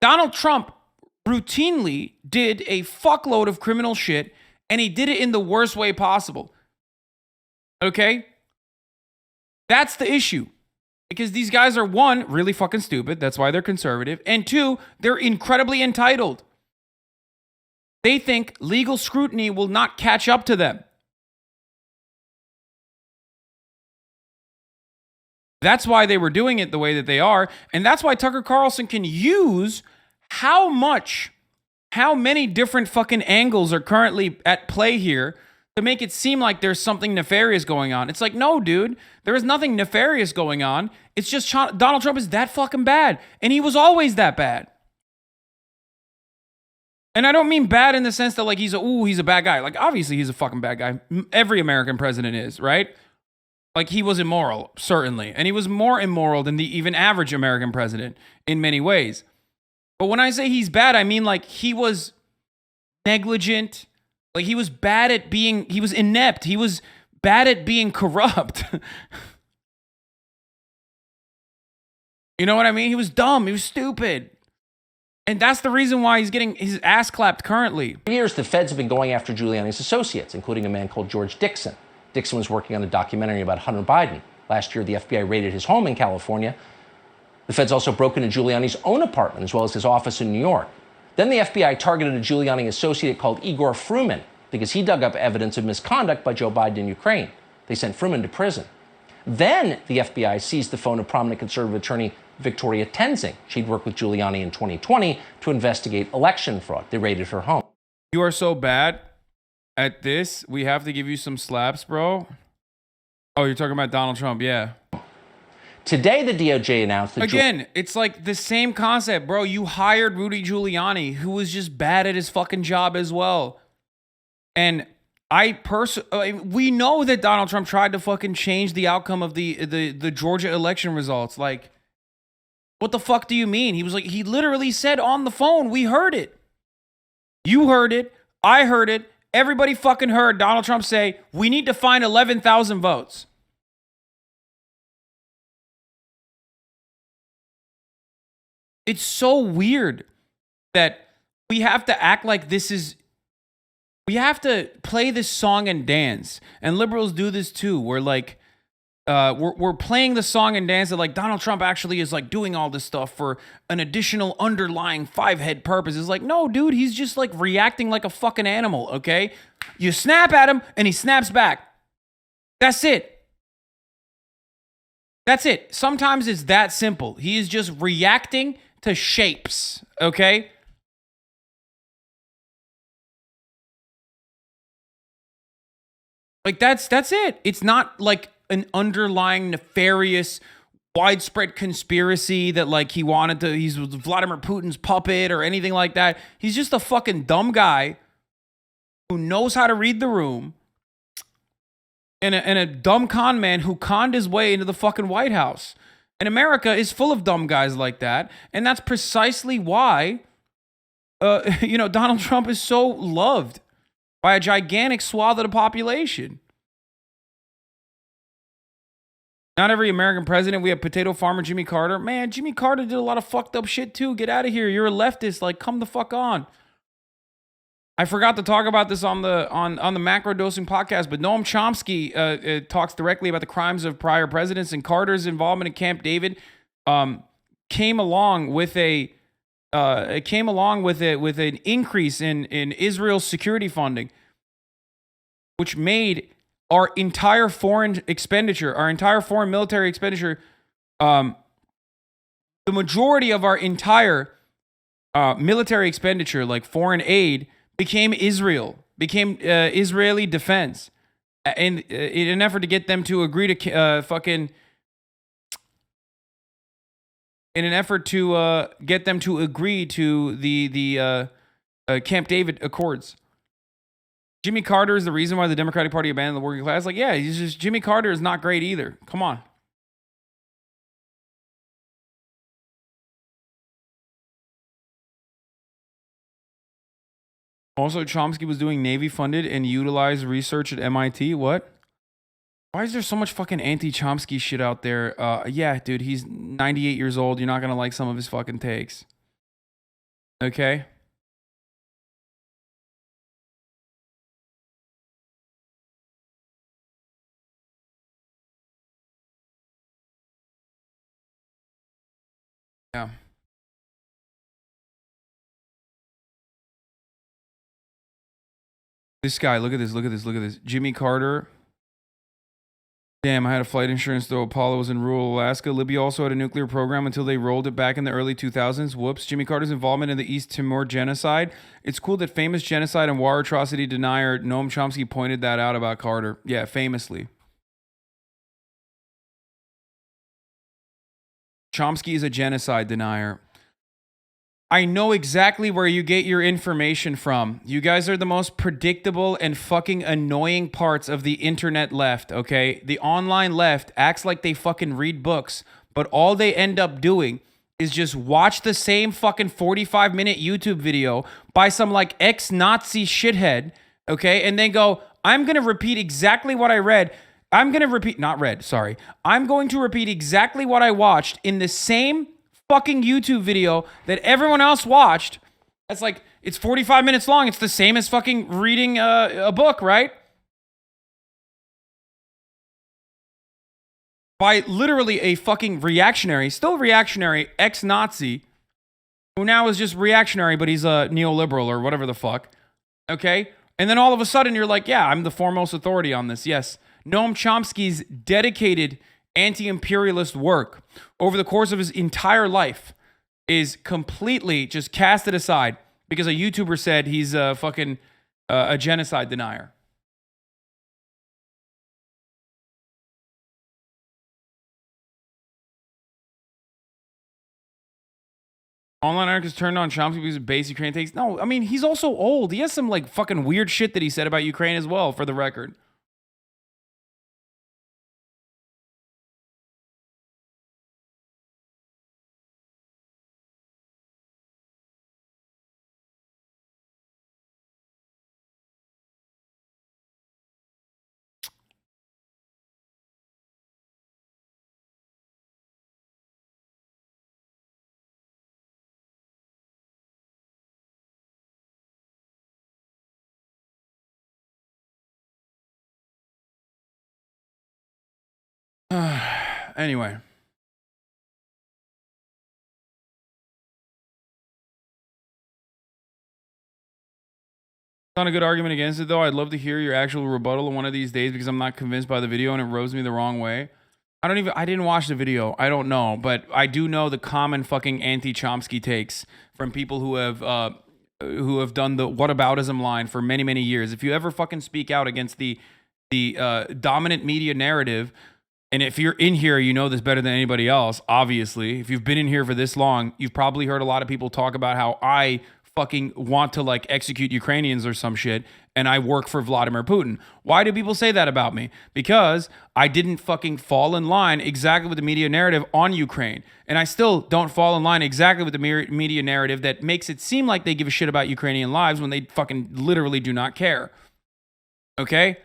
Donald Trump routinely did a fuckload of criminal shit, and he did it in the worst way possible. Okay? That's the issue. Because these guys are, one, really fucking stupid. That's why they're conservative. And two, they're incredibly entitled. They think legal scrutiny will not catch up to them. That's why they were doing it the way that they are. And that's why Tucker Carlson can use how many different fucking angles are currently at play here to make it seem like there's something nefarious going on. It's like, no, dude, there is nothing nefarious going on. It's just Donald Trump is that fucking bad. And he was always that bad. And I don't mean bad in the sense that, like, he's a bad guy. Like, obviously he's a fucking bad guy. Every American president is, right? Like, he was immoral, certainly. And he was more immoral than the even average American president in many ways. But when I say he's bad, I mean, like, he was negligent. Like, he was bad at being, he was inept. He was bad at being corrupt. You know what I mean? He was dumb. He was stupid. And that's the reason why he's getting his ass clapped currently. For years, the feds have been going after Giuliani's associates, including a man called George Dixon. Dixon was working on a documentary about Hunter Biden. Last year, the FBI raided his home in California. The feds also broke into Giuliani's own apartment, as well as his office in New York. Then the FBI targeted a Giuliani associate called Igor Fruman. because he dug up evidence of misconduct by Joe Biden in Ukraine. They sent Fruman to prison. Then the FBI seized the phone of prominent conservative attorney Victoria Tenzing. She'd worked with Giuliani in 2020 to investigate election fraud. They raided her home. You are so bad at this. We have to give you some slaps, bro. Oh, you're talking about Donald Trump. Yeah. Today, the DOJ announced that... Again, it's like the same concept, bro. You hired Rudy Giuliani, who was just bad at his fucking job as well. And we know that Donald Trump tried to fucking change the outcome of the Georgia election results. Like, what the fuck do you mean? He literally said on the phone, we heard it. You heard it. I heard it. Everybody fucking heard Donald Trump say, we need to find 11,000 votes. It's so weird that we have to act like we have to play this song and dance. And liberals do this too. We're like, we're playing the song and dance that like Donald Trump actually is like doing all this stuff for an additional underlying five-head purpose. It's like, no, dude, he's just like reacting like a fucking animal, okay? You snap at him and he snaps back. That's it. That's it. Sometimes it's that simple. He is just reacting to shapes, okay? Like that's it. It's not like an underlying nefarious widespread conspiracy that like he's Vladimir Putin's puppet or anything like that. He's just a fucking dumb guy who knows how to read the room and a dumb con man who conned his way into the fucking White House. And America is full of dumb guys like that. And that's precisely why, Donald Trump is so loved by a gigantic swath of the population. Not every American president. We have potato farmer Jimmy Carter. Man, Jimmy Carter did a lot of fucked up shit too. Get out of here. You're a leftist. Like, come the fuck on. I forgot to talk about this on the macrodosing podcast, but Noam Chomsky talks directly about the crimes of prior presidents, and Carter's involvement in Camp David came along with an increase in Israel's security funding, which made our entire foreign military expenditure, the majority of our entire military expenditure, like foreign aid, became Israeli defense, in an effort to get them to agree to the Camp David Accords. Jimmy Carter is the reason why the Democratic Party abandoned the working class. Like, yeah, Jimmy Carter is not great either. Come on. Also, Chomsky was doing Navy-funded and utilized research at MIT. What? Why is there so much fucking anti-Chomsky shit out there? Yeah, dude, he's 98 years old. You're not going to like some of his fucking takes. Okay? Yeah. This guy, look at this. Jimmy Carter. Damn, I had a flight insurance though Apollo was in rural Alaska. Libya also had a nuclear program until they rolled it back in the early 2000s. Whoops. Jimmy Carter's involvement in the East Timor genocide. It's cool that famous genocide and war atrocity denier Noam Chomsky pointed that out about Carter. Yeah, famously. Chomsky is a genocide denier. I know exactly where you get your information from. You guys are the most predictable and fucking annoying parts of the internet left, okay? The online left acts like they fucking read books, but all they end up doing is just watch the same fucking 45-minute YouTube video by some like ex-Nazi shithead, okay? And then go, I'm going to repeat exactly what I read. I'm going to repeat exactly what I watched in the same fucking YouTube video that everyone else watched. That's like, it's 45 minutes long. It's the same as fucking reading a book, right? By literally a fucking still reactionary ex-Nazi who now is just reactionary, but he's a neoliberal or whatever the fuck. Okay? And then all of a sudden you're like, yeah, I'm the foremost authority on this. Yes. Noam Chomsky's dedicated anti-imperialist work over the course of his entire life is completely just casted aside because a YouTuber said he's a fucking a genocide denier. Online anarchists turned on Chomsky because of base Ukraine takes. No, I mean, he's also old. He has some like fucking weird shit that he said about Ukraine as well, for the record. Anyway. Not a good argument against it, though. I'd love to hear your actual rebuttal one of these days because I'm not convinced by the video and it rubs me the wrong way. I didn't watch the video. I don't know, but I do know the common fucking anti-Chomsky takes from people who have done the whataboutism line for many, many years. If you ever fucking speak out against the dominant media narrative, and if you're in here, you know this better than anybody else, obviously. If you've been in here for this long, you've probably heard a lot of people talk about how I fucking want to like execute Ukrainians or some shit, and I work for Vladimir Putin. Why do people say that about me? Because I didn't fucking fall in line exactly with the media narrative on Ukraine. And I still don't fall in line exactly with the media narrative that makes it seem like they give a shit about Ukrainian lives when they fucking literally do not care. Okay?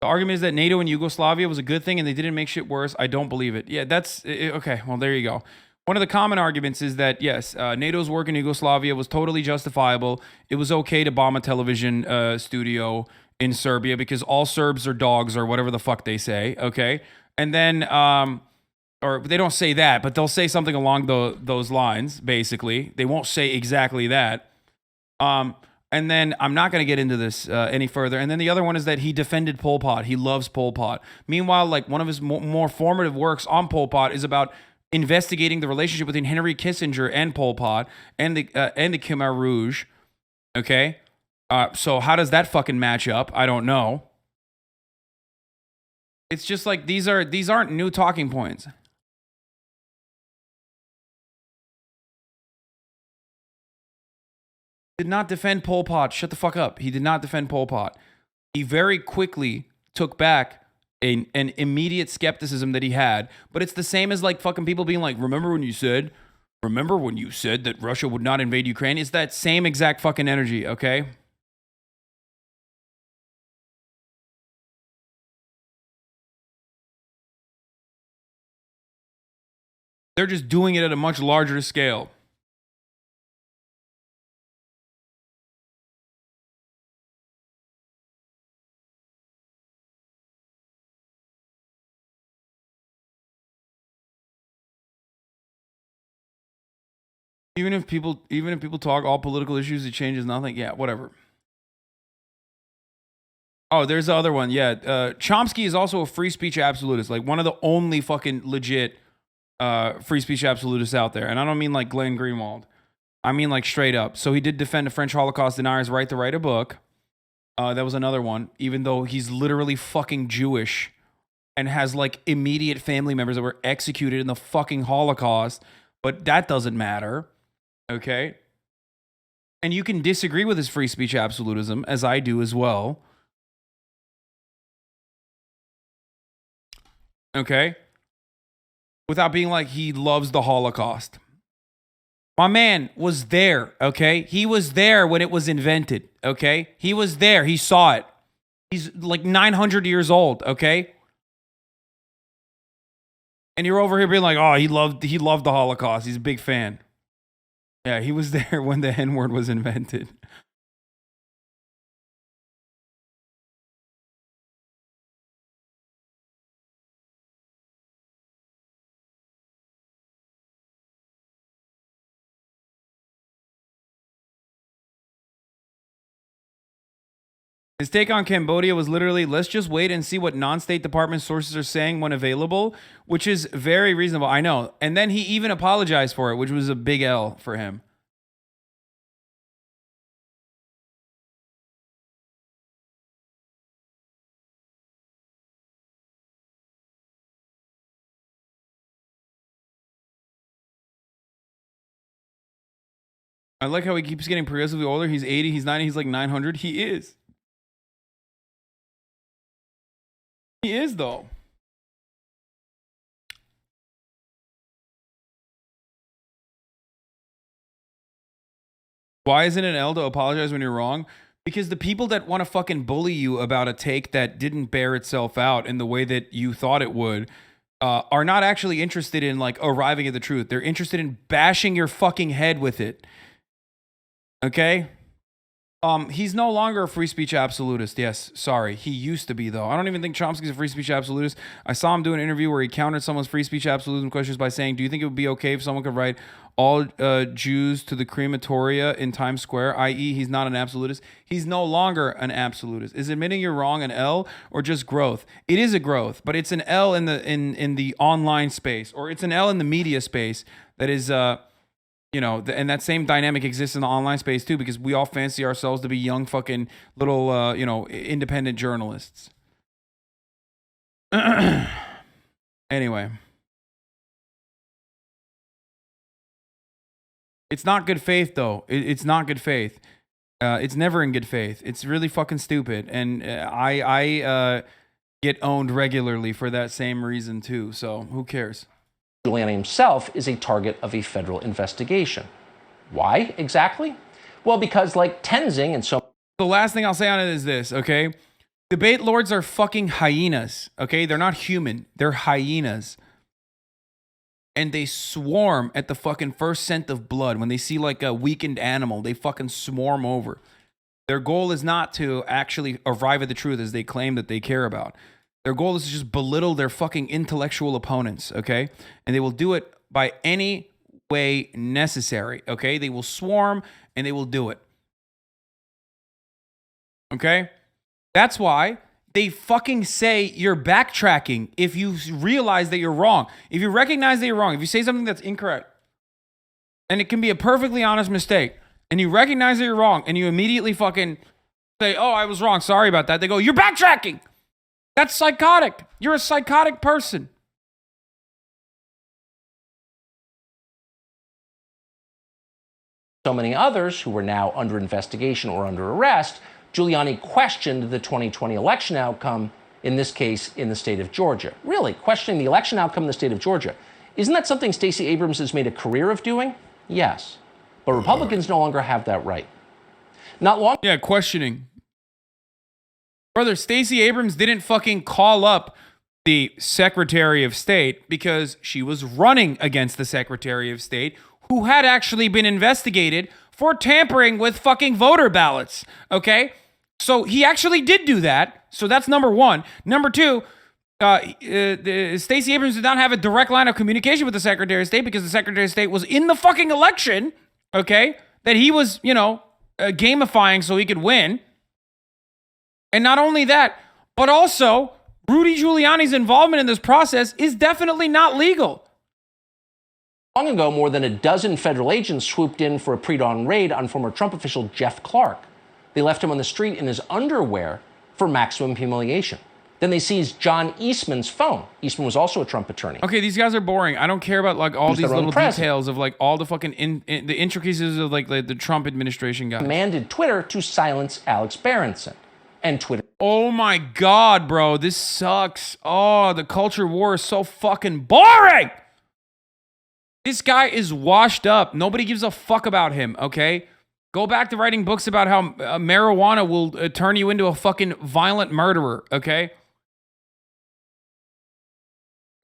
The argument is that NATO in Yugoslavia was a good thing and they didn't make shit worse. I don't believe it. Yeah, that's okay. Well, there you go. One of the common arguments is that, yes, NATO's work in Yugoslavia was totally justifiable. It was okay to bomb a television studio in Serbia because all Serbs are dogs or whatever the fuck they say, okay? And then, or they don't say that, but they'll say something along those lines, basically. They won't say exactly that. And then I'm not going to get into this any further. And then the other one is that he defended Pol Pot. He loves Pol Pot. Meanwhile, like one of his more formative works on Pol Pot is about investigating the relationship between Henry Kissinger and Pol Pot and the Khmer Rouge. Okay, so how does that fucking match up? I don't know. It's just like these aren't new talking points. Did not defend Pol Pot. Shut the fuck up. He did not defend Pol Pot. He very quickly took back an immediate skepticism that he had. But it's the same as like fucking people being like, remember when you said that Russia would not invade Ukraine? It's that same exact fucking energy, okay? They're just doing it at a much larger scale. Even if people talk all political issues, it changes nothing. Yeah, whatever. Oh, there's the other one. Yeah, Chomsky is also a free speech absolutist, like one of the only fucking legit free speech absolutists out there. And I don't mean like Glenn Greenwald. I mean like straight up. So he did defend a French Holocaust denier's right to write a book. That was another one, even though he's literally fucking Jewish and has like immediate family members that were executed in the fucking Holocaust. But that doesn't matter. Okay? And you can disagree with his free speech absolutism, as I do as well. Okay? Without being like he loves the Holocaust. My man was there, okay? He was there when it was invented, okay? He was there. He saw it. He's like 900 years old, okay? And you're over here being like, oh, he loved the Holocaust. He's a big fan. Yeah, he was there when the N-word was invented. His take on Cambodia was literally, let's just wait and see what non-State Department sources are saying when available, which is very reasonable. I know. And then he even apologized for it, which was a big L for him. I like how he keeps getting progressively older. He's 80, he's 90, he's like 900. He is. He is, though. Why isn't it an L to apologize when you're wrong? Because the people that want to fucking bully you about a take that didn't bear itself out in the way that you thought it would are not actually interested in like arriving at the truth. They're interested in bashing your fucking head with it. Okay? He's no longer a free speech absolutist. Yes, sorry. He used to be, though. I don't even think Chomsky's a free speech absolutist. I saw him do an interview where he countered someone's free speech absolutism questions by saying, do you think it would be okay if someone could write all Jews to the crematoria in Times Square, i.e. he's not an absolutist? He's no longer an absolutist. Is admitting you're wrong an L or just growth? It is a growth, but it's an L in the online space, or it's an L in the media space that is... you know, and that same dynamic exists in the online space too, because we all fancy ourselves to be young fucking little, you know, independent journalists. Anyway. It's not good faith, though. It's not good faith. It's never in good faith. It's really fucking stupid. And I get owned regularly for that same reason too. So who cares? Giuliani himself is a target of a federal investigation. Why exactly? Well, because like Tenzing and so... The last thing I'll say on it is this, okay? Debate lords are fucking hyenas, okay? They're not human. They're hyenas. And they swarm at the fucking first scent of blood. When they see like a weakened animal, they fucking swarm over. Their goal is not to actually arrive at the truth as they claim that they care about. Their goal is to just belittle their fucking intellectual opponents, okay? And they will do it by any way necessary, okay? They will swarm and they will do it. Okay? That's why they fucking say you're backtracking if you realize that you're wrong. If you recognize that you're wrong, if you say something that's incorrect, and it can be a perfectly honest mistake, and you recognize that you're wrong, and you immediately fucking say, oh, I was wrong, sorry about that. They go, you're backtracking. That's psychotic. You're a psychotic person. So many others who were now under investigation or under arrest, Giuliani questioned the 2020 election outcome, in this case, in the state of Georgia. Really, questioning the election outcome in the state of Georgia. Isn't that something Stacey Abrams has made a career of doing? Yes. But Republicans no longer have that right. Not long... Yeah, questioning. Brother, Stacey Abrams didn't fucking call up the Secretary of State because she was running against the Secretary of State, who had actually been investigated for tampering with fucking voter ballots, okay? So he actually did do that. So that's number one. Number two, Stacey Abrams did not have a direct line of communication with the Secretary of State because the Secretary of State was in the fucking election, okay? That he was, you know, gamifying so he could win. And not only that, but also Rudy Giuliani's involvement in this process is definitely not legal. Long ago, more than a dozen federal agents swooped in for a pre-dawn raid on former Trump official Jeff Clark. They left him on the street in his underwear for maximum humiliation. Then they seized John Eastman's phone. Eastman was also a Trump attorney. Okay, these guys are boring. I don't care about like all these little details of like all the fucking the intricacies of like the Trump administration guys. Commanded Twitter to silence Alex Berenson. And Twitter. Oh my God, bro. This sucks. Oh, the culture war is so fucking boring. This guy is washed up. Nobody gives a fuck about him, okay? Go back to writing books about how marijuana will turn you into a fucking violent murderer, okay?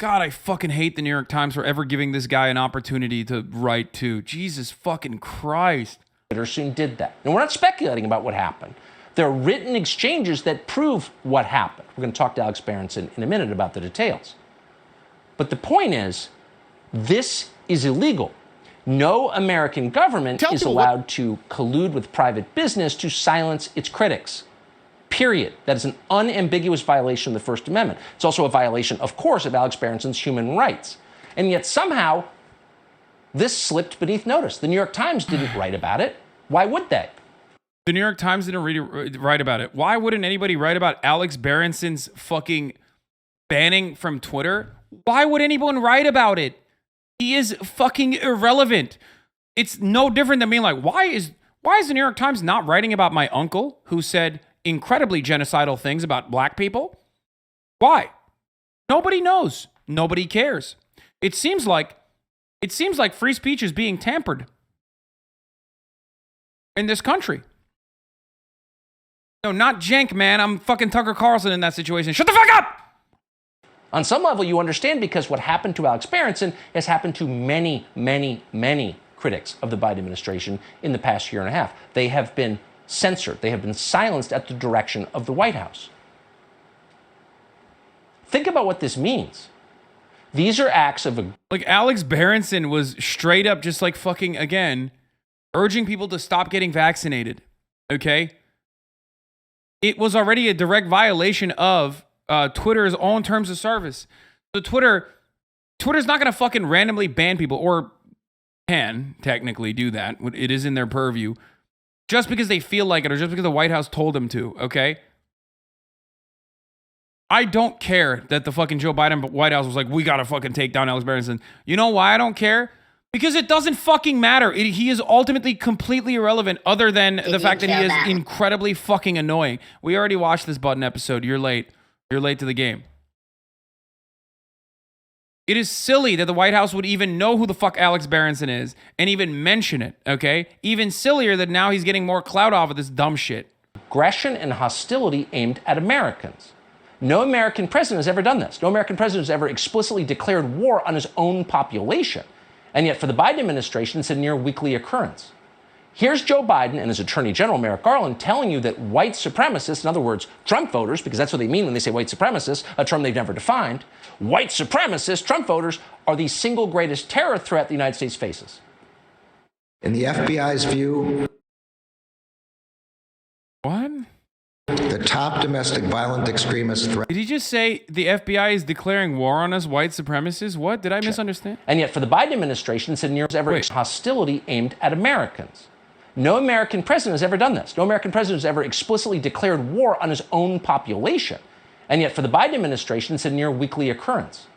God, I fucking hate the New York Times for ever giving this guy an opportunity to write too. Jesus fucking Christ. Twitter soon did that. And we're not speculating about what happened. There are written exchanges that prove what happened. We're going to talk to Alex Berenson in a minute about the details. But the point is, this is illegal. No American government is allowed to collude with private business to silence its critics. period. That is an unambiguous violation of the First Amendment. It's also a violation, of course, of Alex Berenson's human rights. And yet somehow this slipped beneath notice. The New York Times didn't write about it. Why would they? The New York Times didn't write about it. Why wouldn't anybody write about Alex Berenson's fucking banning from Twitter? Why would anyone write about it? He is fucking irrelevant. It's no different than being like, why is the New York Times not writing about my uncle who said incredibly genocidal things about black people? Why? Nobody knows. Nobody cares. It seems like free speech is being tampered in this country. No, not Jenk, man. I'm fucking Tucker Carlson in that situation. Shut the fuck up! On some level, you understand, because what happened to Alex Berenson has happened to many, many, many critics of the Biden administration in the past year and a half. They have been censored. They have been silenced at the direction of the White House. Think about what this means. These are acts of... Like, Alex Berenson was straight up just like fucking, again, urging people to stop getting vaccinated. Okay? It was already a direct violation of Twitter's own terms of service. So Twitter's not going to fucking randomly ban people, or can technically do that. It is in their purview, just because they feel like it, or just because the White House told them to, okay? I don't care that the fucking Joe Biden White House was like, we got to fucking take down Alex Berenson. You know why I don't care? Because it doesn't fucking matter. He is ultimately completely irrelevant, other than the fact that he is incredibly fucking annoying. We already watched this Button episode. You're late. You're late to the game. It is silly that the White House would even know who the fuck Alex Berenson is and even mention it, okay? Even sillier that now he's getting more clout off of this dumb shit. Aggression and hostility aimed at Americans. No American president has ever done this. No American president has ever explicitly declared war on his own population. And yet for the Biden administration, it's a near weekly occurrence. Here's Joe Biden and his Attorney General, Merrick Garland, telling you that white supremacists, in other words, Trump voters, because that's what they mean when they say white supremacists, a term they've never defined, white supremacists, Trump voters, are the single greatest terror threat the United States faces. In the FBI's view, What? the top domestic violent extremist threat. Did he just say the FBI is declaring war on us, white supremacists? What? Did I misunderstand? And yet for the Biden administration, it's a near ever hostility aimed at Americans. No American president has ever done this. No American president has ever explicitly declared war on his own population. And yet for the Biden administration, it's a near weekly occurrence.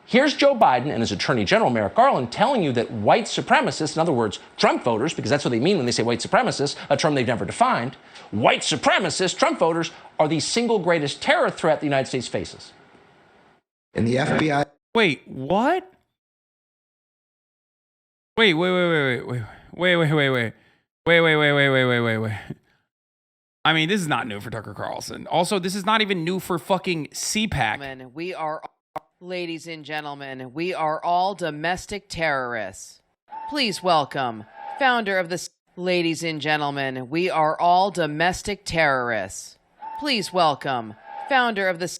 Here's Joe Biden and his Attorney General, Merrick Garland, telling you that white supremacists, in other words, Trump voters, because that's what they mean when they say white supremacists, a term they've never defined, white supremacists, Trump voters, are the single greatest terror threat the United States faces. In the FBI. Wait, what? Wait. I mean, this is not new for Tucker Carlson. Also, this is not even new for fucking CPAC. We are, ladies and gentlemen, we are all domestic terrorists. Please welcome founder of the... Ladies and gentlemen, we are all domestic terrorists. Please welcome founder of the...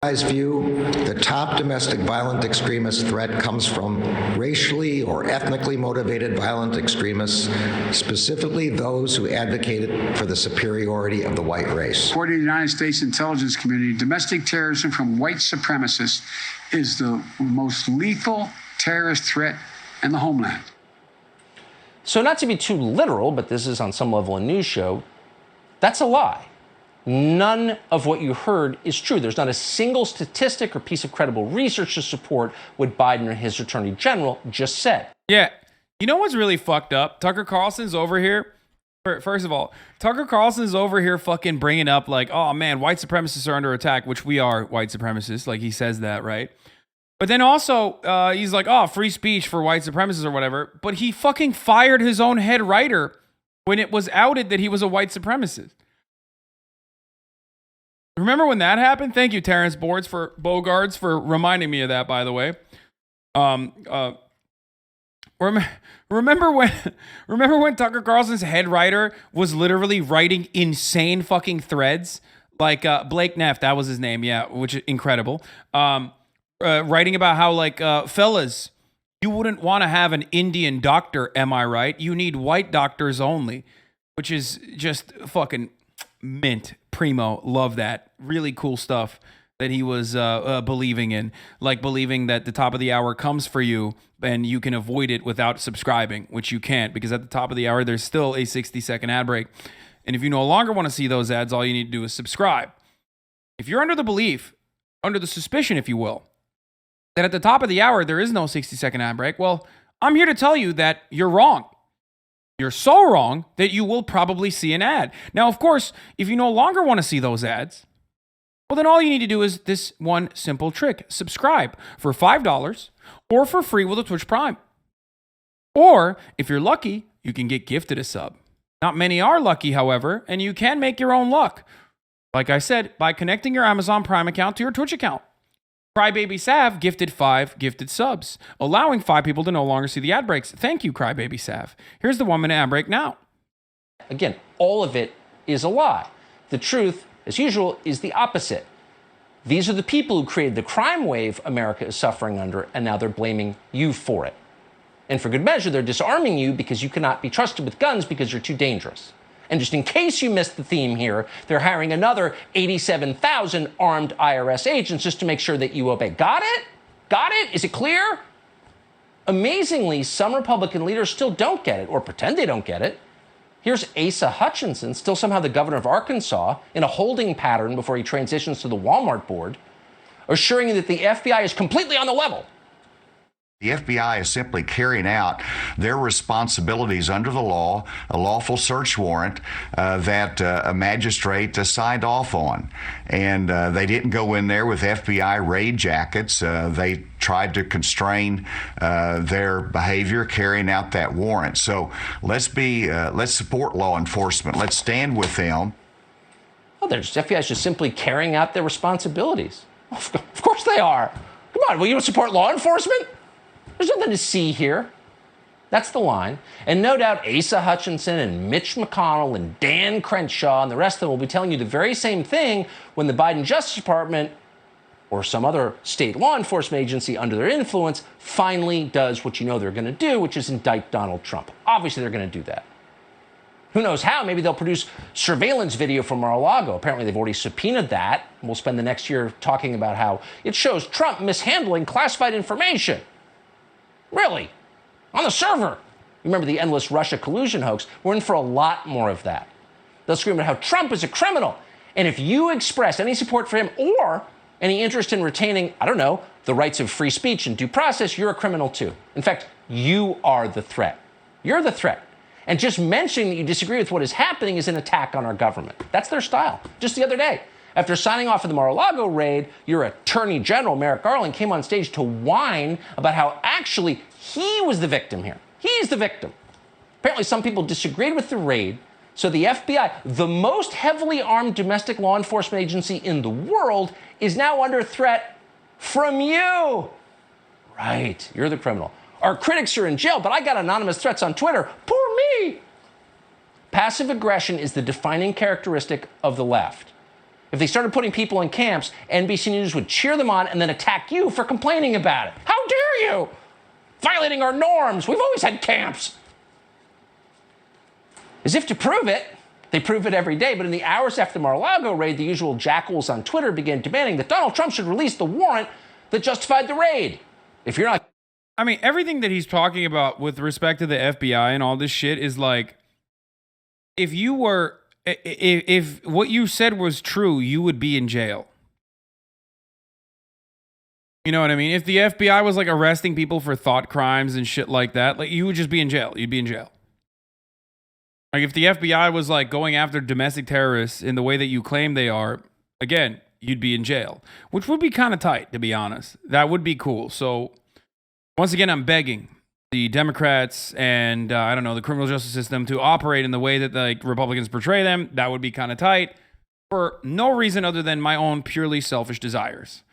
View, the top domestic violent extremist threat comes from racially or ethnically motivated violent extremists, specifically those who advocated for the superiority of the white race. According to the United States intelligence community, domestic terrorism from white supremacists is the most lethal terrorist threat in the homeland. So not to be too literal, but this is on some level a news show, that's a lie. None of what you heard is true. There's not a single statistic or piece of credible research to support what Biden or his Attorney General just said. Yeah. You know what's really fucked up? Tucker Carlson's over here. First of all, Tucker Carlson's over here fucking bringing up like, oh man, white supremacists are under attack, which we are white supremacists. Like he says that, right? But then also, he's like, oh, free speech for white supremacists or whatever. But he fucking fired his own head writer when it was outed that he was a white supremacist. Remember when that happened? Thank you, Terrence Bogards, for reminding me of that, by the way. Remember when Tucker Carlson's head writer was literally writing insane fucking threads? Like Blake Neff, that was his name, yeah, which is incredible. Writing about how, like, fellas, you wouldn't want to have an Indian doctor, am I right? You need white doctors only, which is just fucking... mint, primo. Love that. Really cool stuff that he was believing in, like believing that the top of the hour comes for you and you can avoid it without subscribing, which you can't, because at the top of the hour, there's still a 60-second ad break. And if you no longer want to see those ads, all you need to do is subscribe. If you're under the belief, under the suspicion, if you will, that at the top of the hour, there is no 60-second ad break, well, I'm here to tell you that you're wrong. You're so wrong that you will probably see an ad. Now, of course, if you no longer want to see those ads, well, then all you need to do is this one simple trick. Subscribe for $5 or for free with a Twitch Prime. Or, if you're lucky, you can get gifted a sub. Not many are lucky, however, and you can make your own luck. Like I said, by connecting your Amazon Prime account to your Twitch account. Crybaby Sav gifted 5 gifted subs, allowing 5 people to no longer see the ad breaks. Thank you, Crybaby Sav. Here's the 1-minute ad break now. Again, all of it is a lie. The truth, as usual, is the opposite. These are the people who created the crime wave America is suffering under, and now they're blaming you for it. And for good measure, they're disarming you because you cannot be trusted with guns because you're too dangerous. And just in case you missed the theme here, they're hiring another 87,000 armed IRS agents just to make sure that you obey. Got it? Got it? Is it clear? Amazingly, some Republican leaders still don't get it, or pretend they don't get it. Here's Asa Hutchinson, still somehow the governor of Arkansas, in a holding pattern before he transitions to the Walmart board, assuring that the FBI is completely on the level. The FBI is simply carrying out their responsibilities under the law, a lawful search warrant that a magistrate signed off on. And they didn't go in there with FBI raid jackets. They tried to constrain their behavior carrying out that warrant. So let's support law enforcement. Let's stand with them. Well, FBI is just simply carrying out their responsibilities. Of course they are. Come on, will you support law enforcement? There's nothing to see here. That's the line. And no doubt Asa Hutchinson and Mitch McConnell and Dan Crenshaw and the rest of them will be telling you the very same thing when the Biden Justice Department or some other state law enforcement agency under their influence finally does what you know they're going to do, which is indict Donald Trump. Obviously, they're going to do that. Who knows how? Maybe they'll produce surveillance video from Mar-a-Lago. Apparently, they've already subpoenaed that. We'll spend the next year talking about how it shows Trump mishandling classified information. Really? On the server? Remember the endless Russia collusion hoax? We're in for a lot more of that. They'll scream about how Trump is a criminal. And if you express any support for him or any interest in retaining, I don't know, the rights of free speech and due process, you're a criminal too. In fact, you are the threat. You're the threat. And just mentioning that you disagree with what is happening is an attack on our government. That's their style. Just the other day, after signing off of the Mar-a-Lago raid, your Attorney General, Merrick Garland, came on stage to whine about how actually he was the victim here. He's the victim. Apparently, some people disagreed with the raid, so the FBI, the most heavily armed domestic law enforcement agency in the world, is now under threat from you. Right, you're the criminal. Our critics are in jail, but I got anonymous threats on Twitter. Poor me. Passive aggression is the defining characteristic of the left. If they started putting people in camps, NBC News would cheer them on and then attack you for complaining about it. How dare you? Violating our norms. We've always had camps. As if to prove it, they prove it every day, but in the hours after the Mar-a-Lago raid, the usual jackals on Twitter began demanding that Donald Trump should release the warrant that justified the raid. If you're not... I mean, everything that he's talking about with respect to the FBI and all this shit is like, if what you said was true, you would be in jail. You know what I mean? If the FBI was like arresting people for thought crimes and shit like that, like you would just be in jail. You'd be in jail. Like if the FBI was like going after domestic terrorists in the way that you claim they are, again, you'd be in jail, which would be kind of tight, to be honest. That would be cool. So once again, I'm begging the Democrats and, I don't know, the criminal justice system to operate in the way that the Republicans portray them. That would be kind of tight for no reason other than my own purely selfish desires.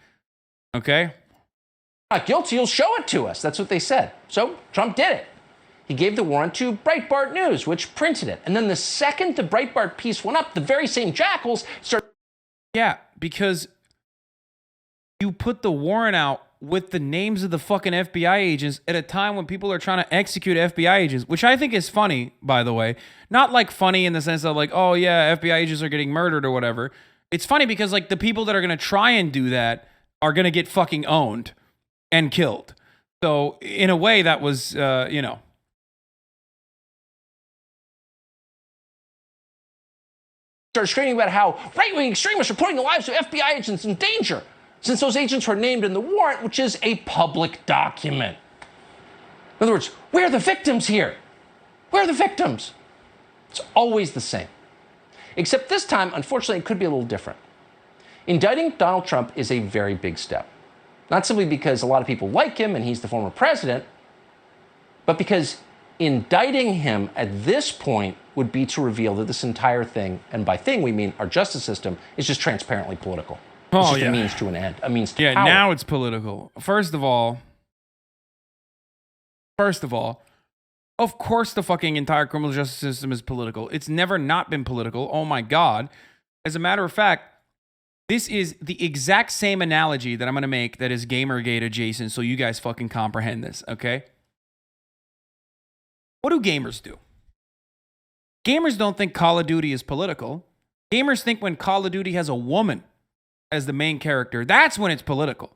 Okay? Not guilty, you'll show it to us. That's what they said. So Trump did it. He gave the warrant to Breitbart News, which printed it. And then the second the Breitbart piece went up, the very same jackals started... Yeah, because you put the warrant out with the names of the fucking FBI agents at a time when people are trying to execute FBI agents, which I think is funny, by the way. Not like funny in the sense of like, oh yeah, FBI agents are getting murdered or whatever. It's funny because like the people that are going to try and do that are going to get fucking owned and killed. So in a way that was, you know. Started screaming about how right-wing extremists are putting the lives of FBI agents in danger, since those agents were named in the warrant, which is a public document. In other words, we're the victims here. We're the victims. It's always the same. Except this time, unfortunately, it could be a little different. Indicting Donald Trump is a very big step. Not simply because a lot of people like him and he's the former president, but because indicting him at this point would be to reveal that this entire thing, and by thing we mean our justice system, is just transparently political. It's just a means to an end, a means to power. Yeah, now it's political. First of all, of course the fucking entire criminal justice system is political. It's never not been political. Oh my God. As a matter of fact, this is the exact same analogy that I'm going to make that is Gamergate adjacent, so you guys fucking comprehend this, okay? What do gamers do? Gamers don't think Call of Duty is political. Gamers think when Call of Duty has a woman as the main character, that's when it's political.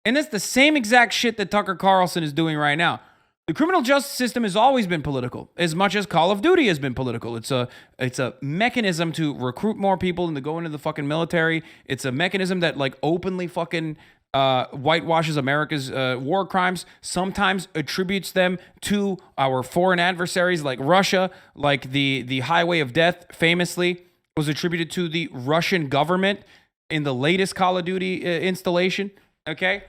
And that's the same exact shit that Tucker Carlson is doing right now. The criminal justice system has always been political, as much as Call of Duty has been political. It's a mechanism to recruit more people and to go into the fucking military. It's a mechanism that like openly fucking whitewashes America's war crimes, sometimes attributes them to our foreign adversaries like Russia, like the Highway of Death famously was attributed to the Russian government in the latest Call of Duty installation, okay?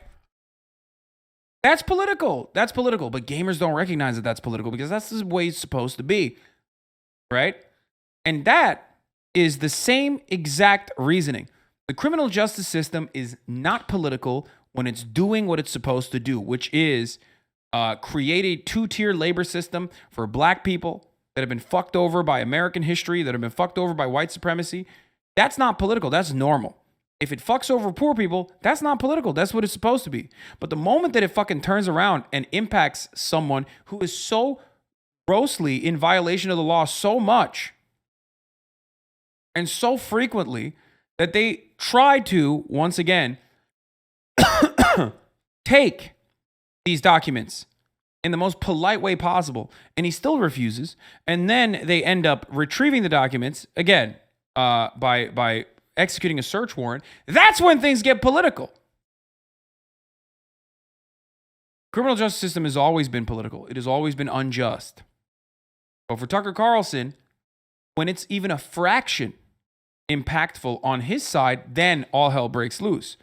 That's political. That's political. But gamers don't recognize that that's political because that's the way it's supposed to be, right? And that is the same exact reasoning. The criminal justice system is not political when it's doing what it's supposed to do, which is create a two-tier labor system for black people that have been fucked over by American history, that have been fucked over by white supremacy. That's not political. That's normal. If it fucks over poor people, that's not political. That's what it's supposed to be. But the moment that it fucking turns around and impacts someone who is so grossly in violation of the law so much and so frequently that they try to, once again, take these documents in the most polite way possible, and he still refuses, and then they end up retrieving the documents, again, by executing a search warrant, that's when things get political. Criminal justice system has always been political. It has always been unjust. But for Tucker Carlson, when it's even a fraction impactful on his side, then all hell breaks loose.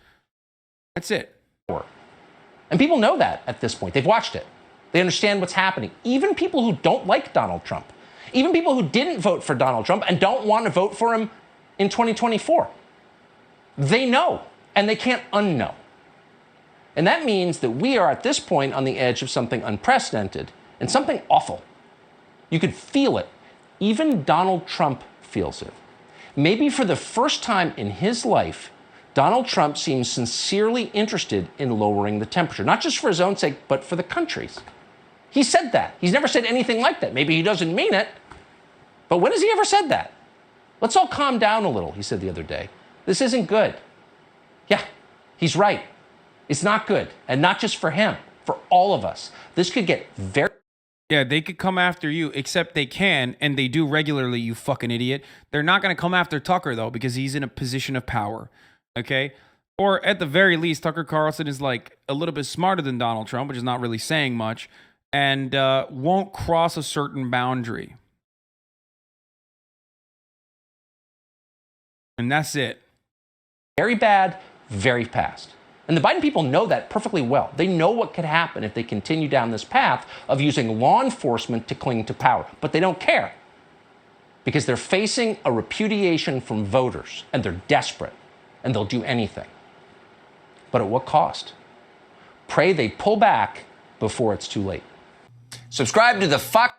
That's it. And people know that at this point. They've watched it. They understand what's happening. Even people who don't like Donald Trump, even people who didn't vote for Donald Trump and don't want to vote for him in 2024. They know, and they can't unknow. And that means that we are at this point on the edge of something unprecedented and something awful. You could feel it. Even Donald Trump feels it. Maybe for the first time in his life, Donald Trump seems sincerely interested in lowering the temperature, not just for his own sake, but for the country's. He said that. He's never said anything like that. Maybe he doesn't mean it, but when has he ever said that? Let's all calm down a little, he said the other day. This isn't good. Yeah, he's right. It's not good. And not just for him, for all of us. This could get very... Yeah, they could come after you, except they can, and they do regularly, you fucking idiot. They're not going to come after Tucker, though, because he's in a position of power, okay? Or at the very least, Tucker Carlson is like a little bit smarter than Donald Trump, which is not really saying much, and won't cross a certain boundary. And that's it. Very bad, very fast. And the Biden people know that perfectly well. They know what could happen if they continue down this path of using law enforcement to cling to power. But they don't care because they're facing a repudiation from voters and they're desperate and they'll do anything. But at what cost? Pray they pull back before it's too late. Subscribe to the Fox